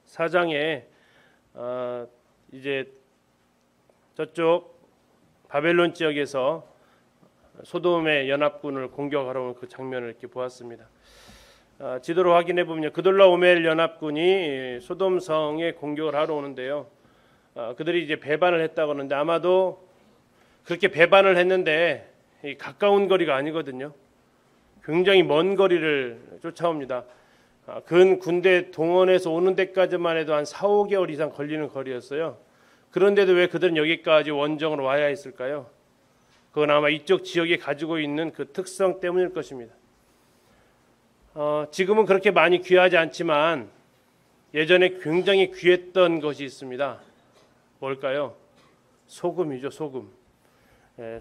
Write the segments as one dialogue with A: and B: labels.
A: 14장에 이제 저쪽 바벨론 지역에서 소돔의 연합군을 공격하러 온 그 장면을 이렇게 보았습니다. 지도로 확인해 보면 그돌라오멜 연합군이 소돔성에 공격을 하러 오는데요. 그들이 이제 배반을 했다고 하는데 아마도 그렇게 배반을 했는데 가까운 거리가 아니거든요. 굉장히 먼 거리를 쫓아옵니다. 근 군대 동원해서 오는 데까지만 해도 한 4, 5개월 이상 걸리는 거리였어요. 그런데도 왜 그들은 여기까지 원정으로 와야 했을까요? 그건 아마 이쪽 지역이 가지고 있는 그 특성 때문일 것입니다. 지금은 그렇게 많이 귀하지 않지만 예전에 굉장히 귀했던 것이 있습니다. 뭘까요? 소금이죠, 소금.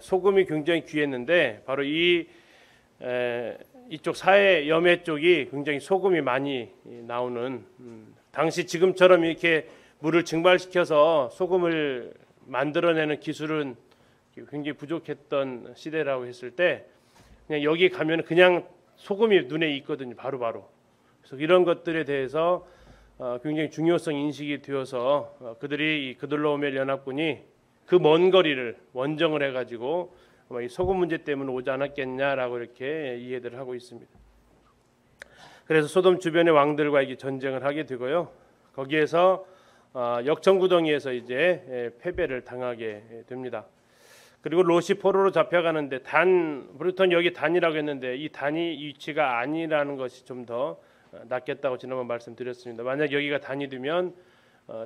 A: 소금이 굉장히 귀했는데 바로 이쪽 사해 염해 쪽이 굉장히 소금이 많이 나오는 당시 지금처럼 이렇게 물을 증발시켜서 소금을 만들어내는 기술은 굉장히 부족했던 시대라고 했을 때 그냥 여기 가면 그냥 소금이 눈에 있거든요. 바로바로. 그래서 이런 것들에 대해서 굉장히 중요성 인식이 되어서 그들이 이 그돌라오멜 연합군이 그 먼 거리를 원정을 해가지고 이 소금 문제 때문에 오지 않았겠냐라고 이렇게 이해를 하고 있습니다. 그래서 소돔 주변의 왕들과 이게 전쟁을 하게 되고요. 거기에서 역청구덩이에서 이제 패배를 당하게 됩니다. 그리고 롯이 포로로 잡혀가는데 브루턴 여기 단이라고 했는데 이 단이 위치가 아니라는 것이 좀 더 낫겠다고 지난번 말씀드렸습니다. 만약 여기가 단이 되면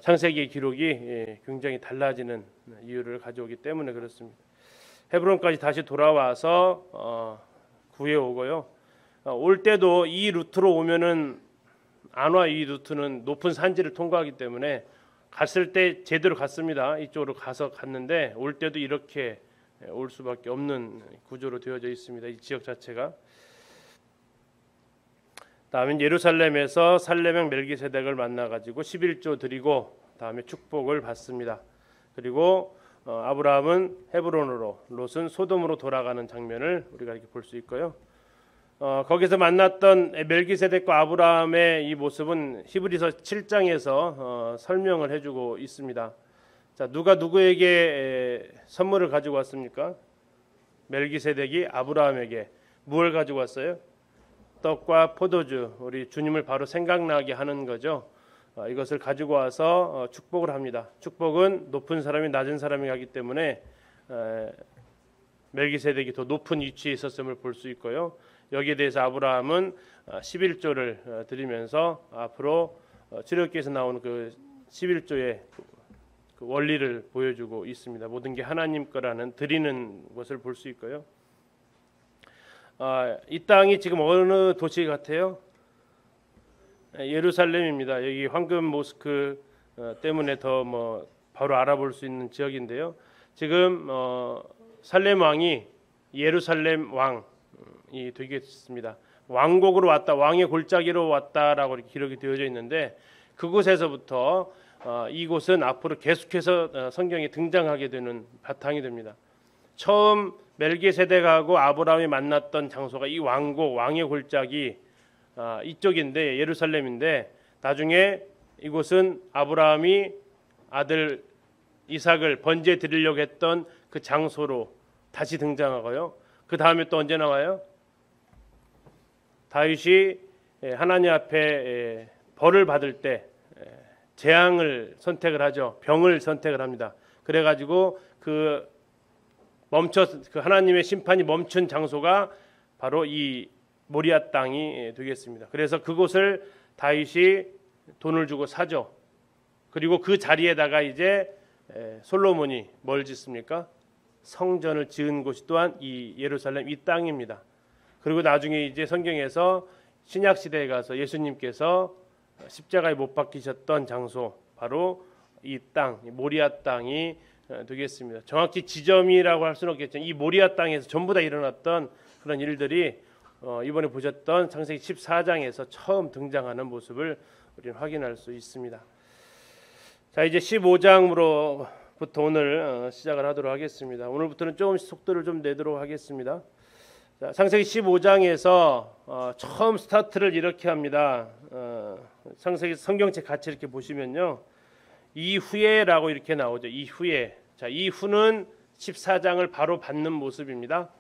A: 창세기 기록이 굉장히 달라지는 이유를 가져오기 때문에 그렇습니다. 헤브론까지 다시 돌아와서 구해오고요. 올 때도 이 루트로 오면은 안 와. 이 루트는 높은 산지를 통과하기 때문에 갔을 때 제대로 갔습니다. 이쪽으로 갔는데 올 때도 이렇게 올 수밖에 없는 구조로 되어져 있습니다. 이 지역 자체가. 다음에 예루살렘에서 살레명 멜기세덱을 만나가지고 11조 드리고 다음에 축복을 받습니다. 그리고 아브라함은 헤브론으로, 롯은 소돔으로 돌아가는 장면을 우리가 이렇게 볼 수 있고요. 거기서 만났던 멜기세덱과 아브라함의 이 모습은 히브리서 7장에서 설명을 해주고 있습니다. 자, 누가 누구에게 선물을 가지고 왔습니까? 멜기세덱이 아브라함에게 무엇을 가지고 왔어요? 떡과 포도주, 우리 주님을 바로 생각나게 하는 거죠. 이것을 가지고 와서 축복을 합니다. 축복은 높은 사람이 낮은 사람이 하기 때문에 멜기세덱이 더 높은 위치에 있었음을 볼 수 있고요. 여기에 대해서 아브라함은 11조를 드리면서 앞으로 출애굽기에서 나오는 그 11조의 그 원리를 보여주고 있습니다. 모든 게 하나님 거라는 드리는 것을 볼 수 있고요. 이 땅이 지금 어느 도시 같아요? 예루살렘입니다. 여기 황금 모스크 때문에 더 바로 알아볼 수 있는 지역인데요. 지금 살렘 왕이 예루살렘 왕이 되겠습니다. 왕국으로 왔다, 왕의 골짜기로 왔다라고 이렇게 기록이 되어져 있는데 그곳에서부터 이곳은 앞으로 계속해서 성경에 등장하게 되는 바탕이 됩니다. 처음 멜기세덱하고 아브라함이 만났던 장소가 이 왕국, 왕의 골짜기 이쪽인데 예루살렘인데 나중에 이곳은 아브라함이 아들 이삭을 번제 드리려고 했던 그 장소로 다시 등장하고요. 그 다음에 또 언제 나와요? 다윗이 하나님 앞에 벌을 받을 때 재앙을 선택을 하죠. 병을 선택을 합니다. 그래가지고 그 하나님의 심판이 멈춘 장소가 바로 이 모리아 땅이 되겠습니다. 그래서 그곳을 다윗이 돈을 주고 사죠. 그리고 그 자리에다가 이제 솔로몬이 뭘 짓습니까? 성전을 지은 곳이 또한 이 예루살렘 이 땅입니다. 그리고 나중에 이제 성경에서 신약 시대에 가서 예수님께서 십자가에 못 박히셨던 장소 바로 이 땅, 모리아 땅이 되겠습니다. 정확히 지점이라고 할 수는 없겠지만 이 모리아 땅에서 전부 다 일어났던 그런 일들이 이번에 보셨던 창세기 14장에서 처음 등장하는 모습을 우리는 확인할 수 있습니다. 자, 이제 15장으로부터 오늘 시작을 하도록 하겠습니다. 오늘부터는 조금씩 속도를 좀 내도록 하겠습니다. 자, 창세기 15장에서 처음 스타트를 이렇게 합니다. 창세기 성경책 같이 이렇게 보시면요, 이후에라고 이렇게 나오죠. 이후에. 자, 이후는 14장을 바로 받는 모습입니다.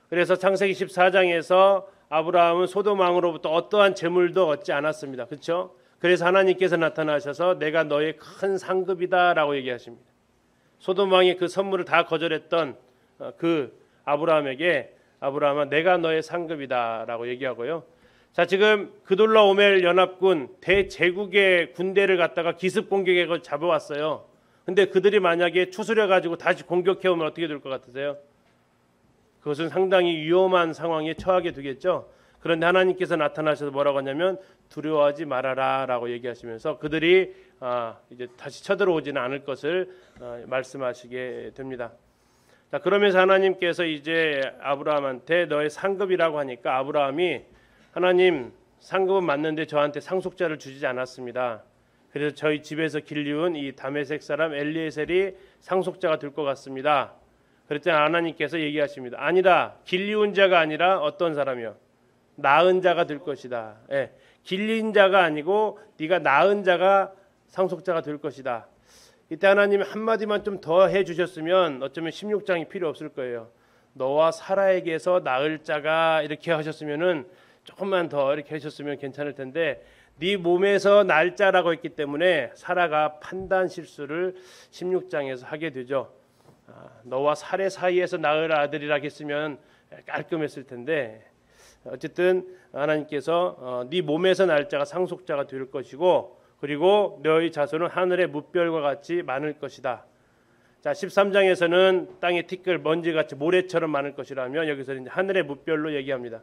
A: 그래서 창세기 14장에서 아브라함은 소돔 왕으로부터 어떠한 재물도 얻지 않았습니다. 그렇죠? 그래서 하나님께서 나타나셔서 내가 너의 큰 상급이다라고 얘기하십니다. 소돔 왕이 그 선물을 다 거절했던 그 아브라함에게 아브라함아 내가 너의 상급이다라고 얘기하고요. 자, 지금 그돌라오멜 연합군 대제국의 군대를 갖다가 기습 공격에 잡아왔어요. 근데 그들이 만약에 추스려 가지고 다시 공격해 오면 어떻게 될 것 같으세요? 그것은 상당히 위험한 상황에 처하게 되겠죠. 그런데 하나님께서 나타나셔서 뭐라고 하냐면 두려워하지 말아라라고 얘기하시면서 그들이 이제 다시 쳐들어오지는 않을 것을 말씀하시게 됩니다. 자, 그러면서 하나님께서 이제 아브라함한테 너의 상급이라고 하니까 아브라함이 하나님 상급은 맞는데 저한테 상속자를 주지 않았습니다. 그래서 저희 집에서 길리운 이 다메섹 사람 엘리에셀이 상속자가 될 것 같습니다. 그랬더니 하나님께서 얘기하십니다. 아니다. 길리운 자가 아니라 어떤 사람이요? 낳은 자가 될 것이다. 예, 길린 자가 아니고 네가 낳은 자가 상속자가 될 것이다. 이때 하나님이 한마디만 좀 더 해주셨으면 어쩌면 16장이 필요 없을 거예요. 너와 사라에게서 낳을 자가 이렇게 하셨으면은 조금만 더 이렇게 하셨으면 괜찮을 텐데 네 몸에서 날 자라고 했기 때문에 사라가 판단 실수를 16장에서 하게 되죠. 너와 사례 사이에서 낳을 아들이라 했으면 깔끔했을 텐데 어쨌든 하나님께서 네 몸에서 날 자가 상속자가 될 것이고 그리고 너희 자손은 하늘의 뭇별과 같이 많을 것이다. 자, 13장에서는 땅의 티끌 먼지같이 모래처럼 많을 것이라면 여기서 이제 하늘의 뭇별로 얘기합니다.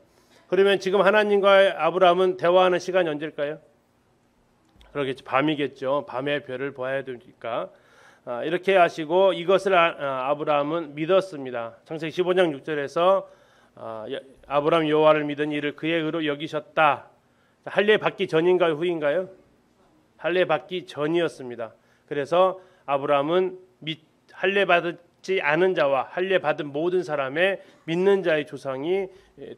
A: 그러면 지금 하나님과 아브라함은 대화하는 시간이 언제일까요? 그러겠죠. 밤이겠죠. 밤의 별을 봐야 되니까. 이렇게 하시고 이것을 아브라함은 믿었습니다. 창세기 15장 6절에서 아브라함 여호와를 믿은 이를 그의 의로 여기셨다. 할례 받기 전인가요? 후인가요? 할례 받기 전이었습니다. 그래서 아브라함은 할례 받지 않은 자와 할례 받은 모든 사람의 믿는 자의 조상이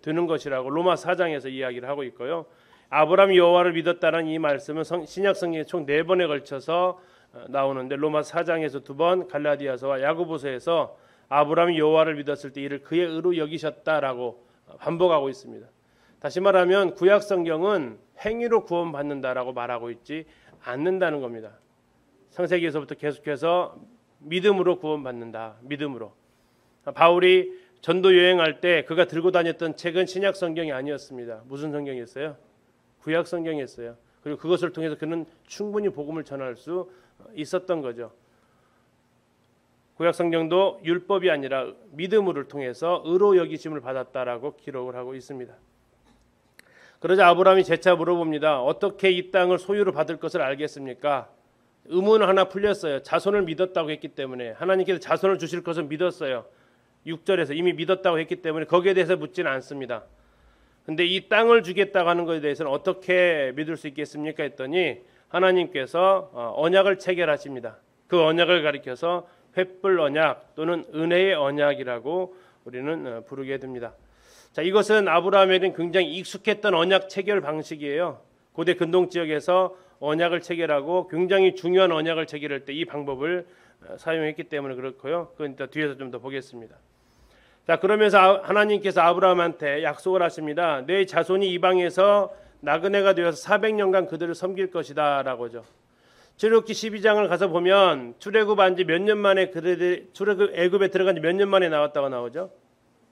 A: 되는 것이라고 로마 4장에서 이야기를 하고 있고요. 아브라함이 여호와를 믿었다는 이 말씀은 신약 성경에 총 4번에 걸쳐서 나오는데 로마 4장에서 2번, 갈라디아서와 야고보서에서 아브라함이 여호와를 믿었을 때 이를 그의 의로 여기셨다라고 반복하고 있습니다. 다시 말하면 구약 성경은 행위로 구원받는다라고 말하고 있지 않는다는 겁니다. 창세기에서부터 계속해서 믿음으로 구원받는다. 믿음으로. 바울이 전도 여행할 때 그가 들고 다녔던 책은 신약 성경이 아니었습니다. 무슨 성경이었어요? 구약 성경이었어요. 그리고 그것을 통해서 그는 충분히 복음을 전할 수 있었던 거죠. 구약 성경도 율법이 아니라 믿음을 통해서 의로 여기심을 받았다라고 기록을 하고 있습니다. 그러자 아브라함이 재차 물어봅니다. 어떻게 이 땅을 소유로 받을 것을 알겠습니까? 의문 하나 풀렸어요. 자손을 믿었다고 했기 때문에 하나님께서 자손을 주실 것을 믿었어요. 6절에서 이미 믿었다고 했기 때문에 거기에 대해서 묻지는 않습니다. 근데 이 땅을 주겠다고 하는 것에 대해서는 어떻게 믿을 수 있겠습니까? 했더니 하나님께서 언약을 체결하십니다. 그 언약을 가리켜서 횃불 언약 또는 은혜의 언약이라고 우리는 부르게 됩니다. 자, 이것은 아브라함에게는 굉장히 익숙했던 언약 체결 방식이에요. 고대 근동 지역에서 언약을 체결하고 굉장히 중요한 언약을 체결할 때 이 방법을 사용했기 때문에 그렇고요. 그건 이따 뒤에서 좀 더 보겠습니다. 자, 그러면서 하나님께서 아브라함한테 약속을 하십니다. 내 자손이 이방에서 나그네가 되어서 400년간 그들을 섬길 것이다라고죠. 출애굽기 12장을 가서 보면 출애굽한 지 몇 년 만에 그들이 애굽에 들어간 지 몇 년 만에 나왔다고 나오죠.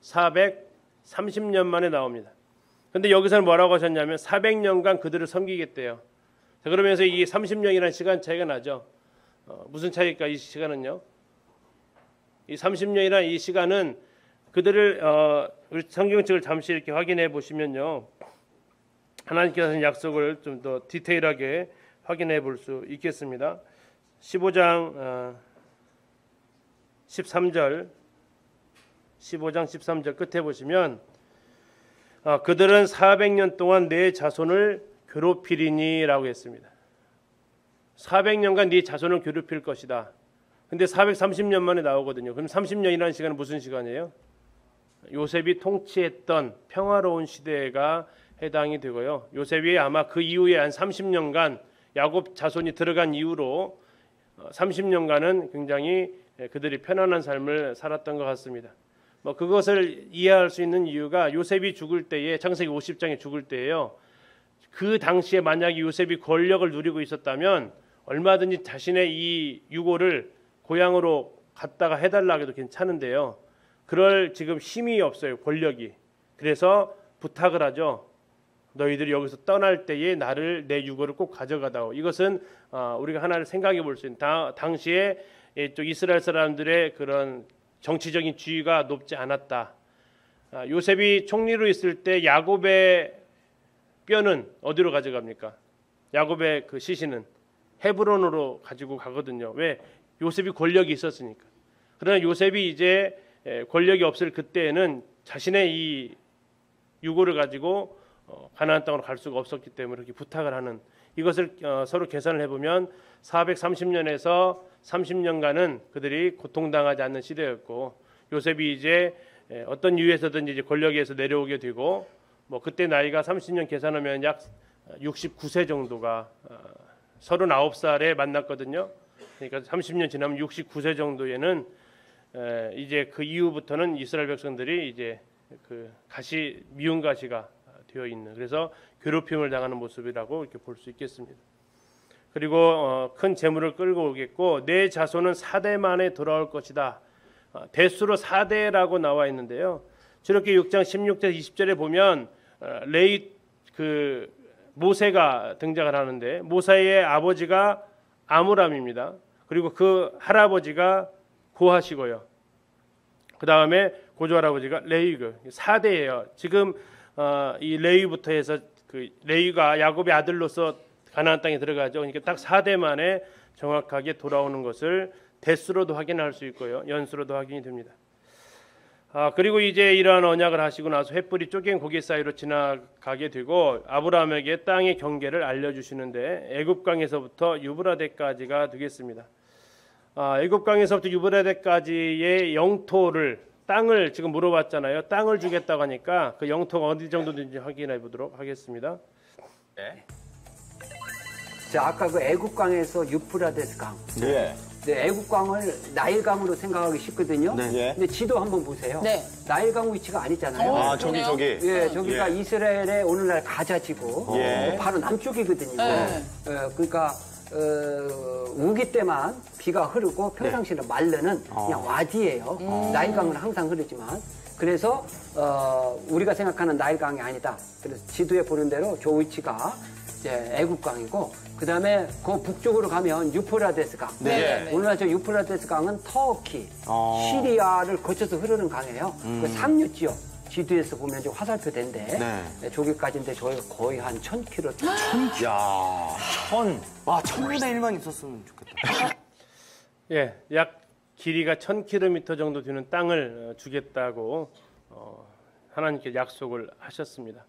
A: 430년 만에 나옵니다. 근데 여기서는 뭐라고 하셨냐면 400년간 그들을 섬기겠대요. 자, 그러면서 이 30년이라는 시간 차이가 나죠. 무슨 차이일까 이 시간은요? 이 30년이라는 이 시간은 그들을 우리 성경책을 잠시 이렇게 확인해 보시면요. 하나님께서 하신 약속을 좀 더 디테일하게 확인해 볼 수 있겠습니다. 15장 13절 15장 13절 끝에 보시면 그들은 400년 동안 내 자손을 괴롭히리니라고 했습니다. 400년간 네 자손을 괴롭힐 것이다. 근데 430년 만에 나오거든요. 그럼 30년이라는 시간은 무슨 시간이에요? 요셉이 통치했던 평화로운 시대가 해당이 되고요. 요셉이 아마 그 이후에 한 30년간 야곱 자손이 들어간 이후로 30년간은 굉장히 그들이 편안한 삶을 살았던 것 같습니다. 뭐 그것을 이해할 수 있는 이유가 요셉이 죽을 때에 창세기 50장에 죽을 때에요. 그 당시에 만약에 요셉이 권력을 누리고 있었다면 얼마든지 자신의 이 유고를 고향으로 갖다가 해달라 해도 괜찮은데요. 그럴 지금 힘이 없어요. 권력이. 그래서 부탁을 하죠. 너희들이 여기서 떠날 때에 나를 내 유고를 꼭 가져가다오. 이것은 우리가 하나를 생각해 볼 수 있는 당시에 또 이스라엘 사람들의 그런 정치적인 지위가 높지 않았다. 요셉이 총리로 있을 때 야곱의 뼈는 어디로 가져갑니까? 야곱의 그 시신은 헤브론으로 가지고 가거든요. 왜? 요셉이 권력이 있었으니까. 그러나 요셉이 이제 권력이 없을 그때에는 자신의 이 유고를 가지고 가나안 땅으로 갈 수가 없었기 때문에 그렇게 부탁을 하는, 이것을 서로 계산을 해보면 430년에서 30년간은 그들이 고통당하지 않는 시대였고, 요셉이 이제 어떤 이유에서든지 이제 권력에서 내려오게 되고, 뭐 그때 나이가 30년 계산하면 약 69세 정도가 39살에 만났거든요. 그러니까 30년 지나면 69세 정도에는 이제 그 이후부터는 이스라엘 백성들이 이제 그 가시 미운 가시가 되어 있는, 그래서 괴롭힘을 당하는 모습이라고 이렇게 볼 수 있겠습니다. 그리고 큰 재물을 끌고 오겠고 내 자손은 4대 만에 돌아올 것이다. 대수로 4대라고 나와 있는데요. 출애굽기 6장 16절 20절에 보면 레위 그 모세가 등장을 하는데, 모세의 아버지가 아므람입니다. 그리고 그 할아버지가 고하시고요. 그 다음에 고조 할아버지가 레위고 4대예요. 지금 이 레위부터 해서 그 레위가 야곱의 아들로서 가나안 땅에 들어가죠. 그러니까 딱 4대 만에 정확하게 돌아오는 것을 대수로도 확인할 수 있고요, 연수로도 확인이 됩니다. 그리고 이제 이러한 언약을 하시고 나서 횃불이 쪼갠 고개 사이로 지나가게 되고 아브라함에게 땅의 경계를 알려주시는데 애굽강에서부터 유브라데까지가 되겠습니다. 애굽강에서부터 유브라데까지의 영토를, 땅을 지금 물어봤잖아요. 땅을 주겠다고 하니까 그 영토가 어디 정도인지 확인해 보도록 하겠습니다.
B: 네.
C: 자, 아까 그 애국강에서 유프라데스 강.
B: 네.
C: 네, 애국강을 나일강으로 생각하기 쉽거든요.
B: 네.
C: 근데 지도 한번 보세요.
D: 네.
C: 나일강 위치가 아니잖아요.
B: 아, 저기.
C: 예, 저기가 이스라엘의 오늘날 가자지고
B: 예.
C: 바로 남쪽이거든요.
D: 네.
C: 그러니까 우기 때만 비가 흐르고 평상시는 말르는 그냥 와디예요. 나일강은 항상 흐르지만. 그래서 우리가 생각하는 나일강이 아니다. 그래서 지도에 보는 대로 저 위치가 이제 애국강이고, 그 다음에 그 북쪽으로 가면 유프라데스 강.
D: 네.
C: 오늘날 저 유프라데스 강은 터키, 시리아를 거쳐서 흐르는 강이에요. 그 상류 지역. 지도에서 보면 좀 화살표된데 네, 저기까지인데 저희가 거의 한 1000km.
B: 야, 1000분의 1만 있었으면 좋겠다.
A: 예, 약 길이가 1000km 정도 되는 땅을 주겠다고 하나님께 약속을 하셨습니다.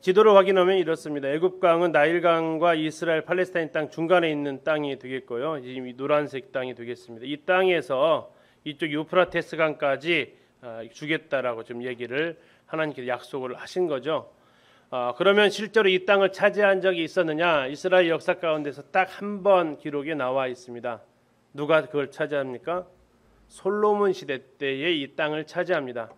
A: 지도를 확인하면 이렇습니다. 애굽강은 나일강과 이스라엘 팔레스타인 땅 중간에 있는 땅이 되겠고요. 지금 이 노란색 땅이 되겠습니다. 이 땅에서 이쪽 유프라테스 강까지 주겠다라고 좀 얘기를 하나님께 약속을 하신 거죠. 그러면 실제로 이 땅을 차지한 적이 있었느냐? 이스라엘 역사 가운데서 딱 한 번 기록에 나와 있습니다. 누가 그걸 차지합니까? 솔로몬 시대 때에 이 땅을 차지합니다.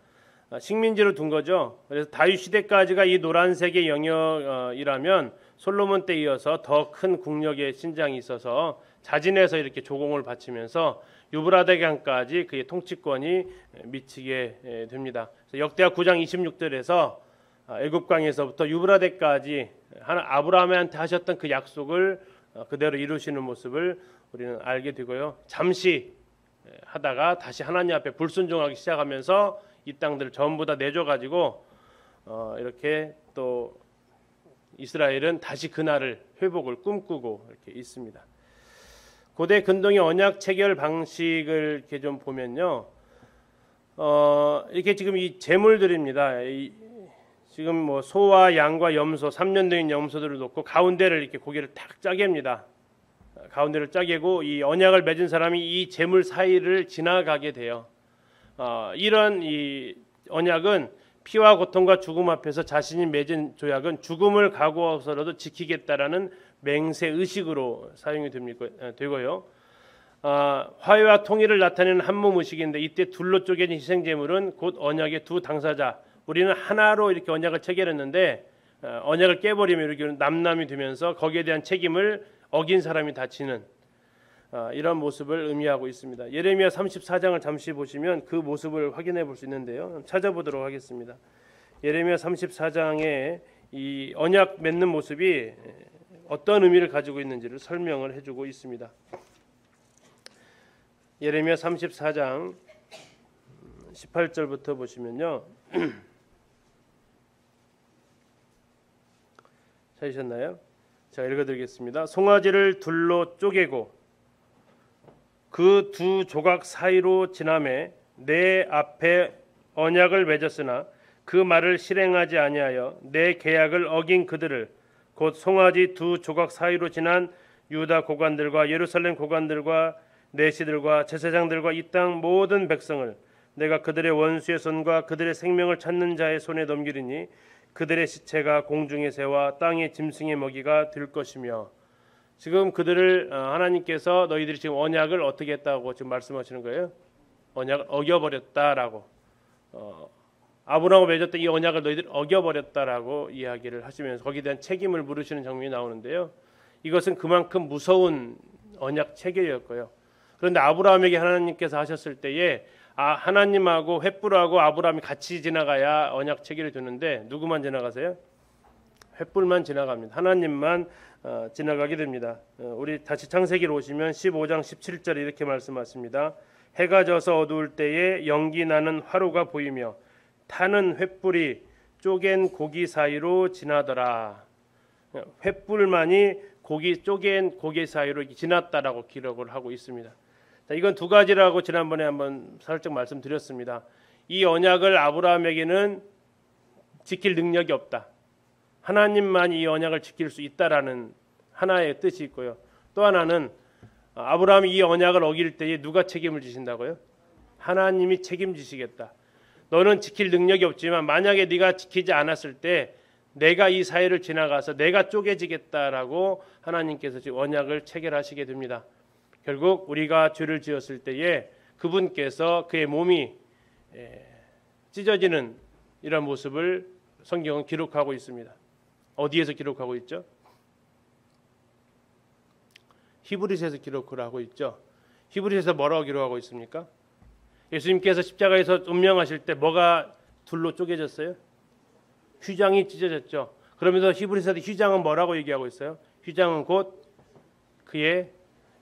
A: 식민지로 둔 거죠. 그래서 다윗 시대까지가 이 노란색의 영역이라면 솔로몬 때 이어서 더 큰 국력의 신장이 있어서 자진해서 이렇게 조공을 바치면서 유브라데 강까지 그의 통치권이 미치게 됩니다. 역대하 9장 26절에서 애굽강에서부터 유브라데까지 아브라함한테 하셨던 그 약속을 그대로 이루시는 모습을 우리는 알게 되고요. 잠시 하다가 다시 하나님 앞에 불순종하기 시작하면서 이 땅들을 전부 다 내줘가지고 이렇게 또 이스라엘은 다시 그날을 회복을 꿈꾸고 이렇게 있습니다. 고대 근동의 언약 체결 방식을 이렇게 좀 보면요, 이렇게 지금 이 제물들입니다. 지금 뭐 소와 양과 염소, 3년된 염소들을 놓고 가운데를 이렇게 고개를 탁 짜갭니다. 가운데를 짜개고 이 언약을 맺은 사람이 이 제물 사이를 지나가게 돼요. 이런 이 언약은 피와 고통과 죽음 앞에서 자신이 맺은 조약은 죽음을 각오하고서라도 지키겠다라는 맹세 의식으로 사용이 되고요. 화해와 통일을 나타내는 한몸 의식인데 이때 둘로 쪼개진 희생 제물은 곧 언약의 두 당사자 우리는 하나로 이렇게 언약을 체결했는데 언약을 깨버리면 이렇게 남남이 되면서 거기에 대한 책임을 어긴 사람이 다치는 이런 모습을 의미하고 있습니다. 예레미야 34장을 잠시 보시면 그 모습을 확인해 볼 수 있는데요. 찾아보도록 하겠습니다. 예레미야 34장에 이 언약 맺는 모습이 어떤 의미를 가지고 있는지를 설명을 해주고 있습니다. 예레미야 34장 18절부터 보시면요. 찾으셨나요? 제가 읽어드리겠습니다. 송아지를 둘로 쪼개고 그 두 조각 사이로 지나매 내 앞에 언약을 맺었으나 그 말을 실행하지 아니하여 내 계약을 어긴 그들을 곧 송아지 두 조각 사이로 지난 유다 고관들과 예루살렘 고관들과 내시들과 제사장들과 이 땅 모든 백성을 내가 그들의 원수의 손과 그들의 생명을 찾는 자의 손에 넘기리니 그들의 시체가 공중의 새와 땅의 짐승의 먹이가 될 것이며 지금 그들을 하나님께서 너희들이 지금 언약을 어떻게 했다고 지금 말씀하시는 거예요? 언약을 어겨버렸다라고 아브라함과 맺었던 이 언약을 너희들이 어겨버렸다라고 이야기를 하시면서 거기에 대한 책임을 물으시는 장면이 나오는데요. 이것은 그만큼 무서운 언약 체결이었고요. 그런데 아브라함에게 하나님께서 하셨을 때에 하나님하고 횃불하고 아브라함이 같이 지나가야 언약 체결이 되는데 누구만 지나가세요? 횃불만 지나갑니다. 하나님만 지나가게 됩니다. 우리 다시 창세기로 오시면 15장 17절에 이렇게 말씀하십니다. 해가 져서 어두울 때에 연기 나는 화로가 보이며 타는 횃불이 쪼갠 고기 사이로 지나더라. 횃불만이 쪼갠 고기 사이로 지났다라고 기록을 하고 있습니다. 자, 이건 두 가지라고 지난번에 한번 살짝 말씀드렸습니다. 이 언약을 아브라함에게는 지킬 능력이 없다. 하나님만 이 언약을 지킬 수 있다라는 하나의 뜻이 있고요. 또 하나는 아브라함이 이 언약을 어길 때에 누가 책임을 지신다고요? 하나님이 책임지시겠다. 너는 지킬 능력이 없지만 만약에 네가 지키지 않았을 때 내가 이 사회를 지나가서 내가 쪼개지겠다라고 하나님께서 지금 언약을 체결하시게 됩니다. 결국 우리가 죄를 지었을 때에 그분께서 그의 몸이 찢어지는 이런 모습을 성경은 기록하고 있습니다. 어디에서 기록하고 있죠? 히브리서에서 기록을 하고 있죠. 히브리서에서 뭐라고 기록하고 있습니까? 예수님께서 십자가에서 운명하실 때 뭐가 둘로 쪼개졌어요? 휘장이 찢어졌죠. 그러면서 히브리서에서 휘장은 뭐라고 얘기하고 있어요? 휘장은 곧 그의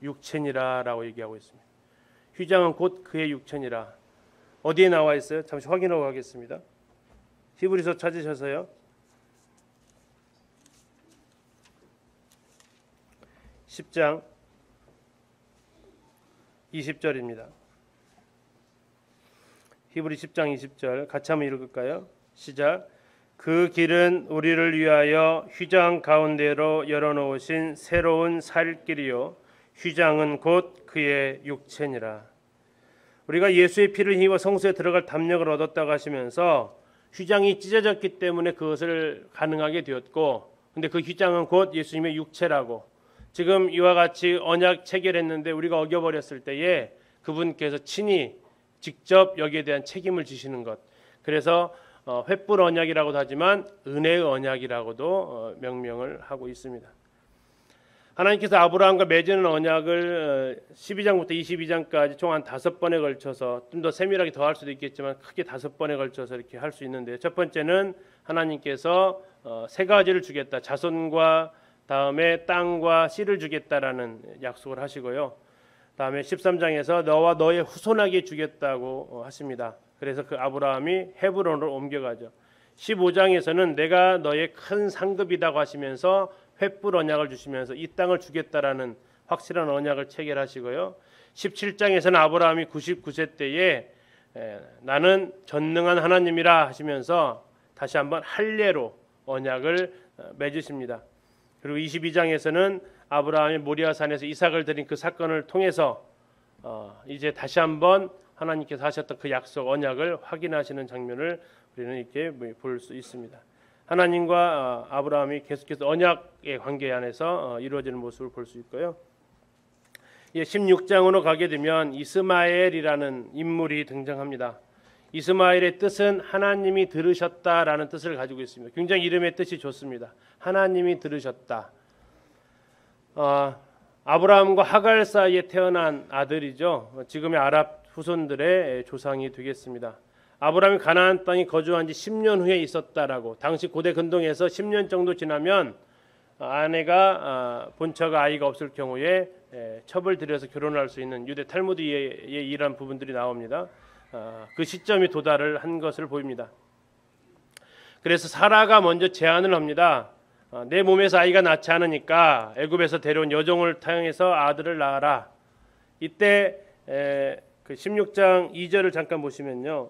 A: 육체니라라고 얘기하고 있습니다. 휘장은 곧 그의 육체니라. 어디에 나와 있어요? 잠시 확인하고 가겠습니다. 히브리서 찾으셔서요. 10장 20절입니다. 히브리 10장 20절 같이 한번 읽을까요? 시작. 그 길은 우리를 위하여 휘장 가운데로 열어놓으신 새로운 살 길이요 휘장은 곧 그의 육체니라. 우리가 예수의 피를 힘입어 성소에 들어갈 담력을 얻었다고 하시면서 휘장이 찢어졌기 때문에 그것을 가능하게 되었고 근데 그 휘장은 곧 예수님의 육체라고 지금 이와 같이 언약 체결했는데 우리가 어겨버렸을 때에 그분께서 친히 직접 여기에 대한 책임을 지시는 것. 그래서 횃불 언약이라고도 하지만 은혜의 언약이라고도 명명을 하고 있습니다. 하나님께서 아브라함과 맺은 언약을 12장부터 22장까지 총 한 5번에 걸쳐서 좀 더 세밀하게 더 할 수도 있겠지만 크게 5번에 걸쳐서 이렇게 할 수 있는데 첫 번째는 하나님께서 세 가지를 주겠다. 자손과 다음에 땅과 씨를 주겠다라는 약속을 하시고요. 다음에 13장에서 너와 너의 후손에게 주겠다고 하십니다. 그래서 그 아브라함이 헤브론으로 옮겨가죠. 15장에서는 내가 너의 큰 상급이라고 하시면서 횃불 언약을 주시면서 이 땅을 주겠다라는 확실한 언약을 체결하시고요. 17장에서는 아브라함이 99세 때에 나는 전능한 하나님이라 하시면서 다시 한번 할례로 언약을 맺으십니다. 그리고 22장에서는 아브라함이 모리아산에서 이삭을 드린 그 사건을 통해서 이제 다시 한번 하나님께서 하셨던 그 약속 언약을 확인하시는 장면을 우리는 이렇게 볼 수 있습니다. 하나님과 아브라함이 계속해서 언약의 관계 안에서 이루어지는 모습을 볼 수 있고요. 16장으로 가게 되면 이스마엘이라는 인물이 등장합니다. 이스마엘의 뜻은 하나님이 들으셨다라는 뜻을 가지고 있습니다. 굉장히 이름의 뜻이 좋습니다. 하나님이 들으셨다. 아브라함과 하갈 사이에 태어난 아들이죠. 지금의 아랍 후손들의 조상이 되겠습니다. 아브라함이 가나안 땅에 거주한 지 10년 후에 있었다라고. 당시 고대 근동에서 10년 정도 지나면 아내가 본처가 아이가 없을 경우에 첩을 들여서 결혼할 수 있는 유대 탈무드에 이런 부분들이 나옵니다. 그 시점이 도달을 한 것을 보입니다. 그래서 사라가 먼저 제안을 합니다. 내 몸에서 아이가 낳지 않으니까 애굽에서 데려온 여종을 타용해서 아들을 낳아라. 이때 그 16장 2절을 잠깐 보시면요.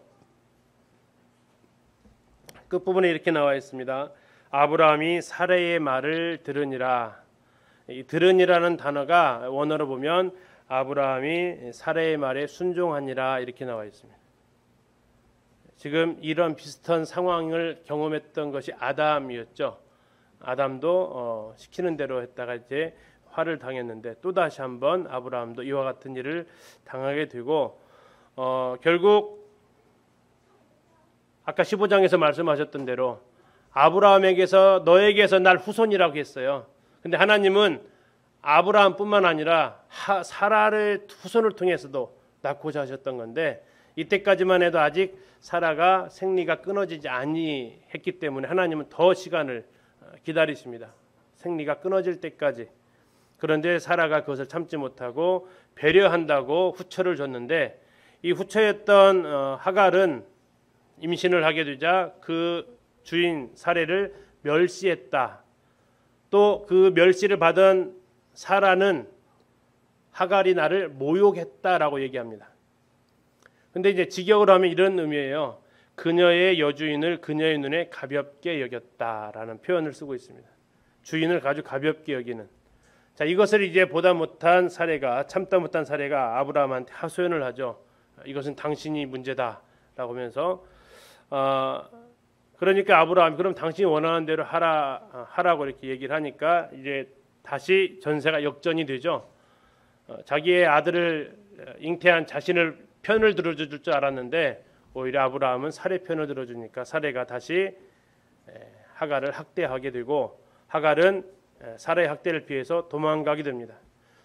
A: 끝부분에 이렇게 나와 있습니다. 아브라함이 사라의 말을 들으니라. 이 들으니라는 단어가 원어로 보면 아브라함이 사라의 말에 순종하니라 이렇게 나와 있습니다. 지금 이런 비슷한 상황을 경험했던 것이 아담이었죠. 아담도 시키는 대로 했다가 이제 화를 당했는데 또 다시 한번 아브라함도 이와 같은 일을 당하게 되고 결국 아까 15장에서 말씀하셨던 대로 아브라함에게서 너에게서 날 후손이라고 했어요. 근데 하나님은 아브라함뿐만 아니라 사라를 후손을 통해서도 낳고자 하셨던 건데 이때까지만 해도 아직 사라가 생리가 끊어지지 아니했기 때문에 하나님은 더 시간을 기다리십니다. 생리가 끊어질 때까지. 그런데 사라가 그것을 참지 못하고 배려한다고 후처를 줬는데 이 후처였던 하갈은 임신을 하게 되자 그 주인 사례를 멸시했다. 또 그 멸시를 받은 사라는 하갈이 나를 모욕했다라고 얘기합니다. 근데 이제 직역으로 하면 이런 의미예요. 그녀의 여주인을 그녀의 눈에 가볍게 여겼다라는 표현을 쓰고 있습니다. 주인을 아주 가볍게 여기는. 자, 이것을 이제 보다 못한 사례가 참다 못한 사례가 아브라함한테 하소연을 하죠. 이것은 당신이 문제다라고 하면서 그러니까 아브라함이 그럼 당신이 원하는 대로 하라고 이렇게 얘기를 하니까 이제 다시 전세가 역전이 되죠. 자기의 아들을 잉태한 자신을 편을 들어줄 줄 알았는데 오히려 아브라함은 사례 편을 들어주니까 사례가 다시 하갈을 학대하게 되고 하갈은 사례의 학대를 피해서 도망가게 됩니다.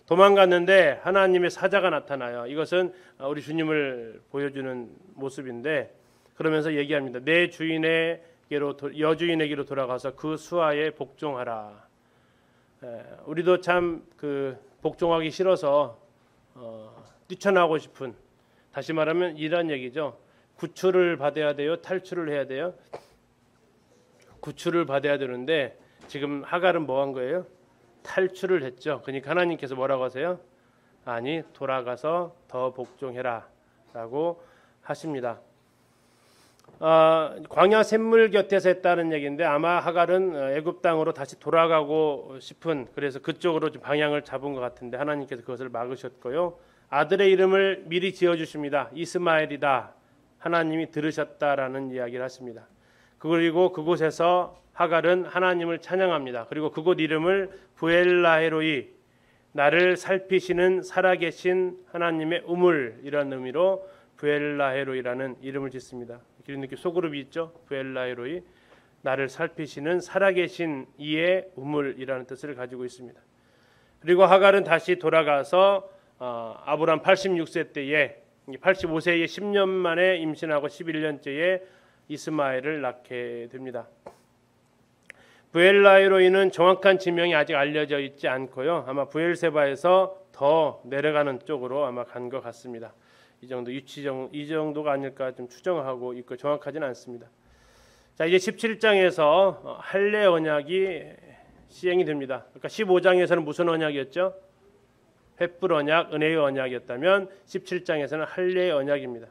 A: 도망갔는데 하나님의 사자가 나타나요. 이것은 우리 주님을 보여주는 모습인데 그러면서 얘기합니다. 내 여주인에게로 돌아가서 그 수하에 복종하라. 우리도 참 그 복종하기 싫어서 뛰쳐나오고 싶은, 다시 말하면 이런 얘기죠. 구출을 받아야 돼요? 탈출을 해야 돼요? 구출을 받아야 되는데 지금 하갈은 뭐 한 거예요? 탈출을 했죠. 그러니까 하나님께서 뭐라고 하세요? 아니, 돌아가서 더 복종해라 라고 하십니다. 광야 샘물 곁에서 했다는 얘기인데 아마 하갈은 애굽 땅으로 다시 돌아가고 싶은, 그래서 그쪽으로 좀 방향을 잡은 것 같은데 하나님께서 그것을 막으셨고요. 아들의 이름을 미리 지어주십니다. 이스마엘이다. 하나님이 들으셨다라는 이야기를 하십니다. 그리고 그곳에서 하갈은 하나님을 찬양합니다. 그리고 그곳 이름을 부엘라헤로이, 나를 살피시는 살아계신 하나님의 우물, 이런 의미로 부엘라헤로이라는 이름을 짓습니다. 이런 느낌, 소그룹이 있죠. 부엘라헤로이, 나를 살피시는 살아계신 이의 우물이라는 뜻을 가지고 있습니다. 그리고 하갈은 다시 돌아가서 아브람 86세 때에 85세에 10년 만에 임신하고 11년째에 이스마엘을 낳게 됩니다. 부엘라헤로이는 정확한 지명이 아직 알려져 있지 않고요. 아마 부엘세바에서 더 내려가는 쪽으로 아마 간 것 같습니다. 이 정도가 아닐까 좀 추정하고 있고 정확하지는 않습니다. 자, 이제 17장에서 할례 언약이 시행이 됩니다. 그러니까 15장에서는 무슨 언약이었죠? 횃불 언약, 은혜의 언약이었다면 17장에서는 할례의 언약입니다.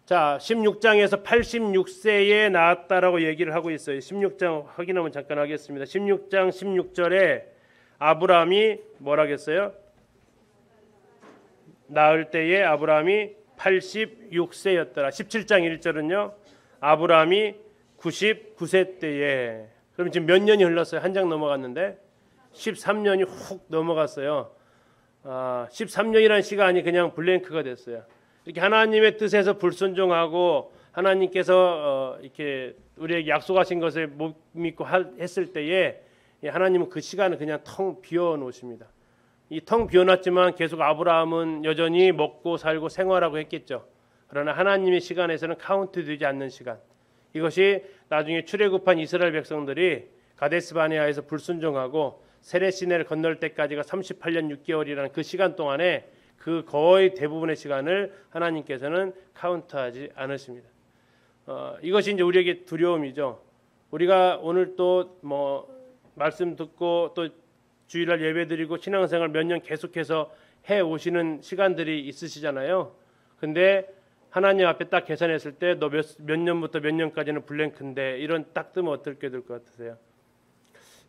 A: 자, 16장에서 86세에 낳았다라고 얘기를 하고 있어요. 16장 확인하면 잠깐 하겠습니다. 16장 16절에 아브라함이 뭐라겠어요? 낳을 때에 아브라함이 86세였더라. 17장 1절은요. 아브라함이 99세 때에, 그럼 지금 몇 년이 흘렀어요? 한 장 넘어갔는데 13년이 훅 넘어갔어요. 13년이라는 시간이 그냥 블랭크가 됐어요. 이렇게 하나님의 뜻에서 불순종하고 하나님께서 이렇게 우리에게 약속하신 것을 못 믿고 했을 때에 하나님은 그 시간을 그냥 텅 비워 놓으십니다. 이 텅 비워놨지만 계속 아브라함은 여전히 먹고 살고 생활하고 했겠죠. 그러나 하나님의 시간에서는 카운트되지 않는 시간. 이것이 나중에 출애굽한 이스라엘 백성들이 가데스 바네아에서 불순종하고 세렛 시내를 건널 때까지가 38년 6개월이라는 그 시간 동안에 그 거의 대부분의 시간을 하나님께서는 카운트하지 않으십니다. 이것이 이제 우리에게 두려움이죠. 우리가 오늘 또 뭐 말씀 듣고 또 주일날 예배드리고 신앙생활 몇 년 계속해서 해 오시는 시간들이 있으시잖아요. 근데 하나님 앞에 딱 계산했을 때 너 몇 년부터 몇 년까지는 블랭크인데 이런 딱 뜨면 어떻게 될 것 같으세요?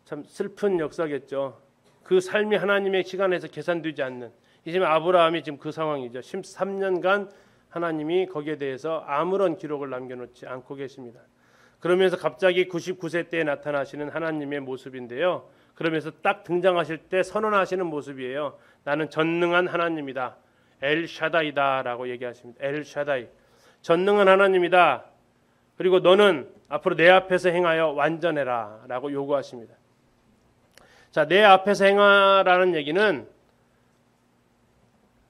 A: 참 슬픈 역사겠죠. 그 삶이 하나님의 시간에서 계산되지 않는, 지금 아브라함이 지금 그 상황이죠. 13년간 하나님이 거기에 대해서 아무런 기록을 남겨놓지 않고 계십니다. 그러면서 갑자기 99세 때에 나타나시는 하나님의 모습인데요. 그러면서 딱 등장하실 때 선언하시는 모습이에요. 나는 전능한 하나님이다. 엘샤다이다라고 얘기하십니다. 엘샤다이. 전능한 하나님이다. 그리고 너는 앞으로 내 앞에서 행하여 완전해라라고 요구하십니다. 자, 내 앞에서 행하라는 얘기는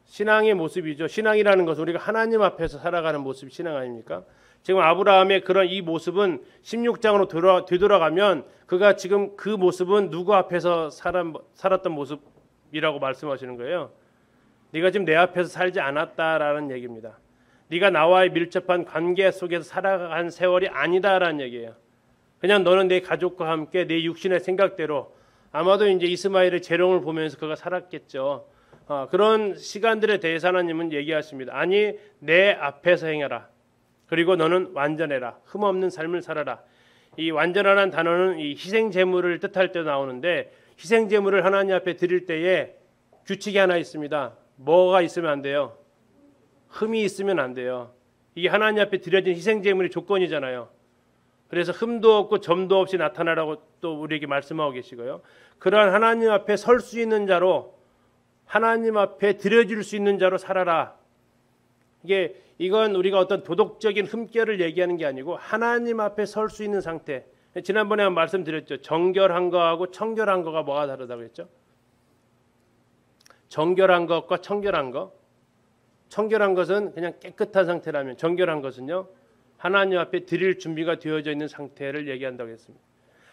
A: 신앙의 모습이죠. 신앙이라는 것은 우리가 하나님 앞에서 살아가는 모습이 신앙 아닙니까? 지금 아브라함의 그런 이 모습은 16장으로 되돌아가면 그가 지금 그 모습은 누구 앞에서 살았던 모습이라고 말씀하시는 거예요. 네가 지금 내 앞에서 살지 않았다라는 얘기입니다. 네가 나와의 밀접한 관계 속에서 살아간 세월이 아니다라는 얘기예요. 그냥 너는 내 가족과 함께 내 육신의 생각대로, 아마도 이제 이스마엘의 재롱을 보면서 그가 살았겠죠. 그런 시간들에 대해서 하나님은 얘기하십니다. 아니, 내 앞에서 행하라. 그리고 너는 완전해라. 흠없는 삶을 살아라. 이 완전하라는 단어는 이 희생 제물을 뜻할 때 나오는데, 희생 제물을 하나님 앞에 드릴 때에 규칙이 하나 있습니다. 뭐가 있으면 안 돼요? 흠이 있으면 안 돼요. 이게 하나님 앞에 드려진 희생 제물의 조건이잖아요. 그래서 흠도 없고 점도 없이 나타나라고 또 우리에게 말씀하고 계시고요. 그러한 하나님 앞에 설 수 있는 자로, 하나님 앞에 드려질 수 있는 자로 살아라. 이건 우리가 어떤 도덕적인 흠결을 얘기하는 게 아니고 하나님 앞에 설 수 있는 상태. 지난번에 말씀드렸죠. 정결한 거하고 청결한 거가 뭐가 다르다고 했죠? 정결한 것과 청결한 것. 청결한 것은 그냥 깨끗한 상태라면, 정결한 것은요, 하나님 앞에 드릴 준비가 되어져 있는 상태를 얘기한다고 했습니다.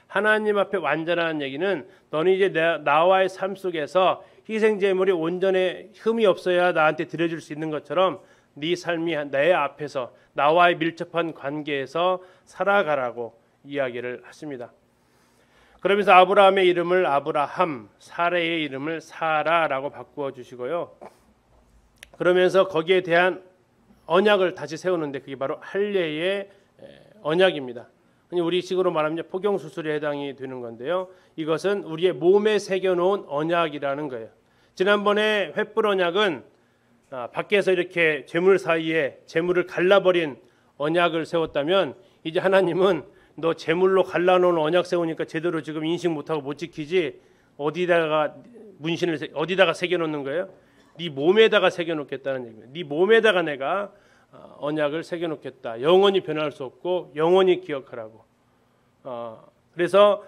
A: 하나님 앞에 완전한 얘기는 너는 이제 나와의 삶 속에서 희생 제물이 온전히 흠이 없어야 나한테 드려줄 수 있는 것처럼 네 삶이 내 앞에서 나와의 밀접한 관계에서 살아가라고 이야기를 하십니다. 그러면서 아브라함의 이름을 아브라함, 사레의 이름을 사라라고 바꾸어 주시고요. 그러면서 거기에 대한 언약을 다시 세우는데 그게 바로 할례의 언약입니다. 우리 식으로 말하면 포경 수술에 해당이 되는 건데요. 이것은 우리의 몸에 새겨놓은 언약이라는 거예요. 지난번에 횃불 언약은 밖에서 이렇게 재물 사이에 재물을 갈라버린 언약을 세웠다면, 이제 하나님은 너 재물로 갈라놓은 언약 세우니까 제대로 지금 인식 못하고 못 지키지, 어디다가 문신을 어디다가 새겨놓는 거예요? 네 몸에다가 새겨놓겠다는 얘기입니다. 네 몸에다가 내가 언약을 새겨놓겠다. 영원히 변할 수 없고 영원히 기억하라고. 그래서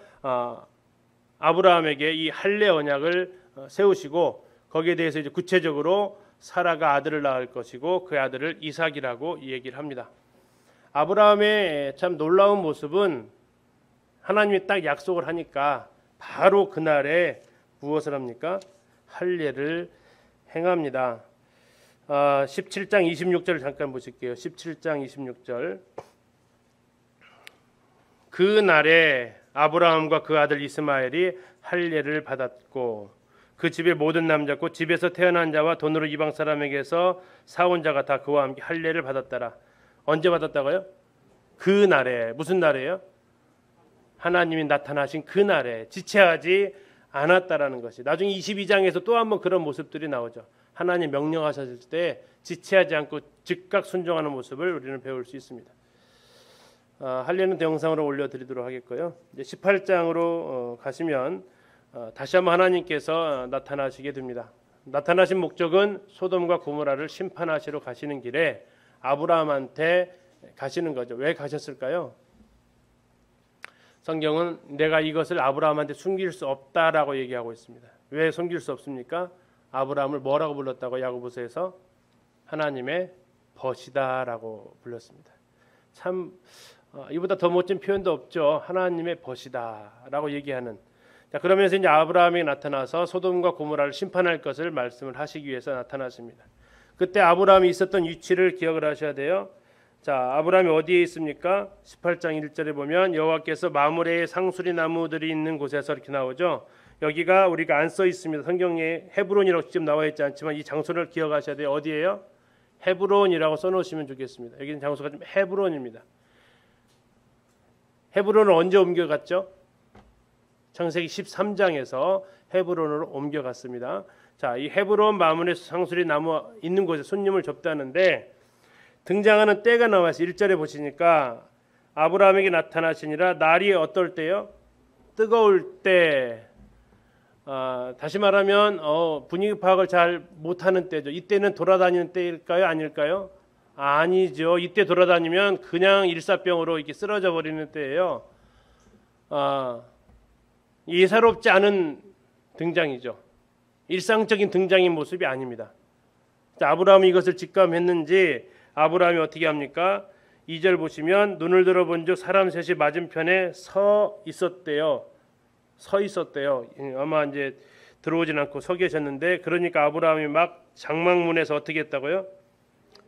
A: 아브라함에게 이 할례 언약을 세우시고, 거기에 대해서 이제 구체적으로 사라가 아들을 낳을 것이고 그 아들을 이삭이라고 얘기를 합니다. 아브라함의 참 놀라운 모습은 하나님이 딱 약속을 하니까 바로 그날에 무엇을 합니까? 할례를 행합니다. 17장 26절을 잠깐 보실게요. 17장 26절. 그 날에 아브라함과 그 아들 이스마엘이 할례를 받았고 그 집의 모든 남자고 집에서 태어난 자와 돈으로 이방 사람에게서 사온 자가 다 그와 함께 할례를 받았더라. 언제 받았다고요? 그 날에. 무슨 날이에요? 하나님이 나타나신 그 날에. 지체하지 않았다라는 것이. 나중에 22장에서 또 한번 그런 모습들이 나오죠. 하나님 명령하셨을 때 지체하지 않고 즉각 순종하는 모습을 우리는 배울 수 있습니다. 하려는 영상으로 올려드리도록 하겠고요. 이제 18장으로 가시면 다시 한번 하나님께서 나타나시게 됩니다. 나타나신 목적은 소돔과 고모라를 심판하시러 가시는 길에 아브라함한테 가시는 거죠. 왜 가셨을까요? 성경은 내가 이것을 아브라함한테 숨길 수 없다라고 얘기하고 있습니다. 왜 숨길 수 없습니까? 아브라함을 뭐라고 불렀다고 야고보서에서 하나님의 벗이다라고 불렀습니다. 참 이보다 더 멋진 표현도 없죠. 하나님의 벗이다라고 얘기하는. 자, 그러면서 이제 아브라함이 나타나서 소돔과 고모라를 심판할 것을 말씀을 하시기 위해서 나타났습니다. 그때 아브라함이 있었던 위치를 기억을 하셔야 돼요. 자, 아브라함이 어디에 있습니까? 18장 1절에 보면 여호와께서 마므레의 상수리 나무들이 있는 곳에서 이렇게 나오죠. 여기가 우리가 안 써 있습니다. 성경에 헤브론이라고 직접 나와 있지 않지만 이 장소를 기억하셔야 돼요. 어디예요? 헤브론이라고 써놓으시면 좋겠습니다. 여기는 장소가 좀 헤브론입니다. 헤브론을 언제 옮겨갔죠? 창세기 13장에서 헤브론으로 옮겨갔습니다. 자, 이 헤브론 마므레 상수리 나무 있는 곳에 손님을 접다는데 등장하는 때가 나와 있어요. 1절에 보시니까 아브라함에게 나타나시니라 날이 어떨 때요? 뜨거울 때. 다시 말하면 분위기 파악을 잘 못하는 때죠. 이때는 돌아다니는 때일까요? 아닐까요? 아니죠. 이때 돌아다니면 그냥 일사병으로 이렇게 쓰러져 버리는 때예요. 예사롭지 않은 등장이죠. 일상적인 등장인 모습이 아닙니다. 자, 아브라함이 이것을 직감했는지 아브라함이 어떻게 합니까? 2절 보시면 눈을 들어본즉 사람 셋이 맞은편에 서 있었대요. 아마 이제 들어오진 않고 서 계셨는데 그러니까 아브라함이 막 장막문에서 어떻게 했다고요?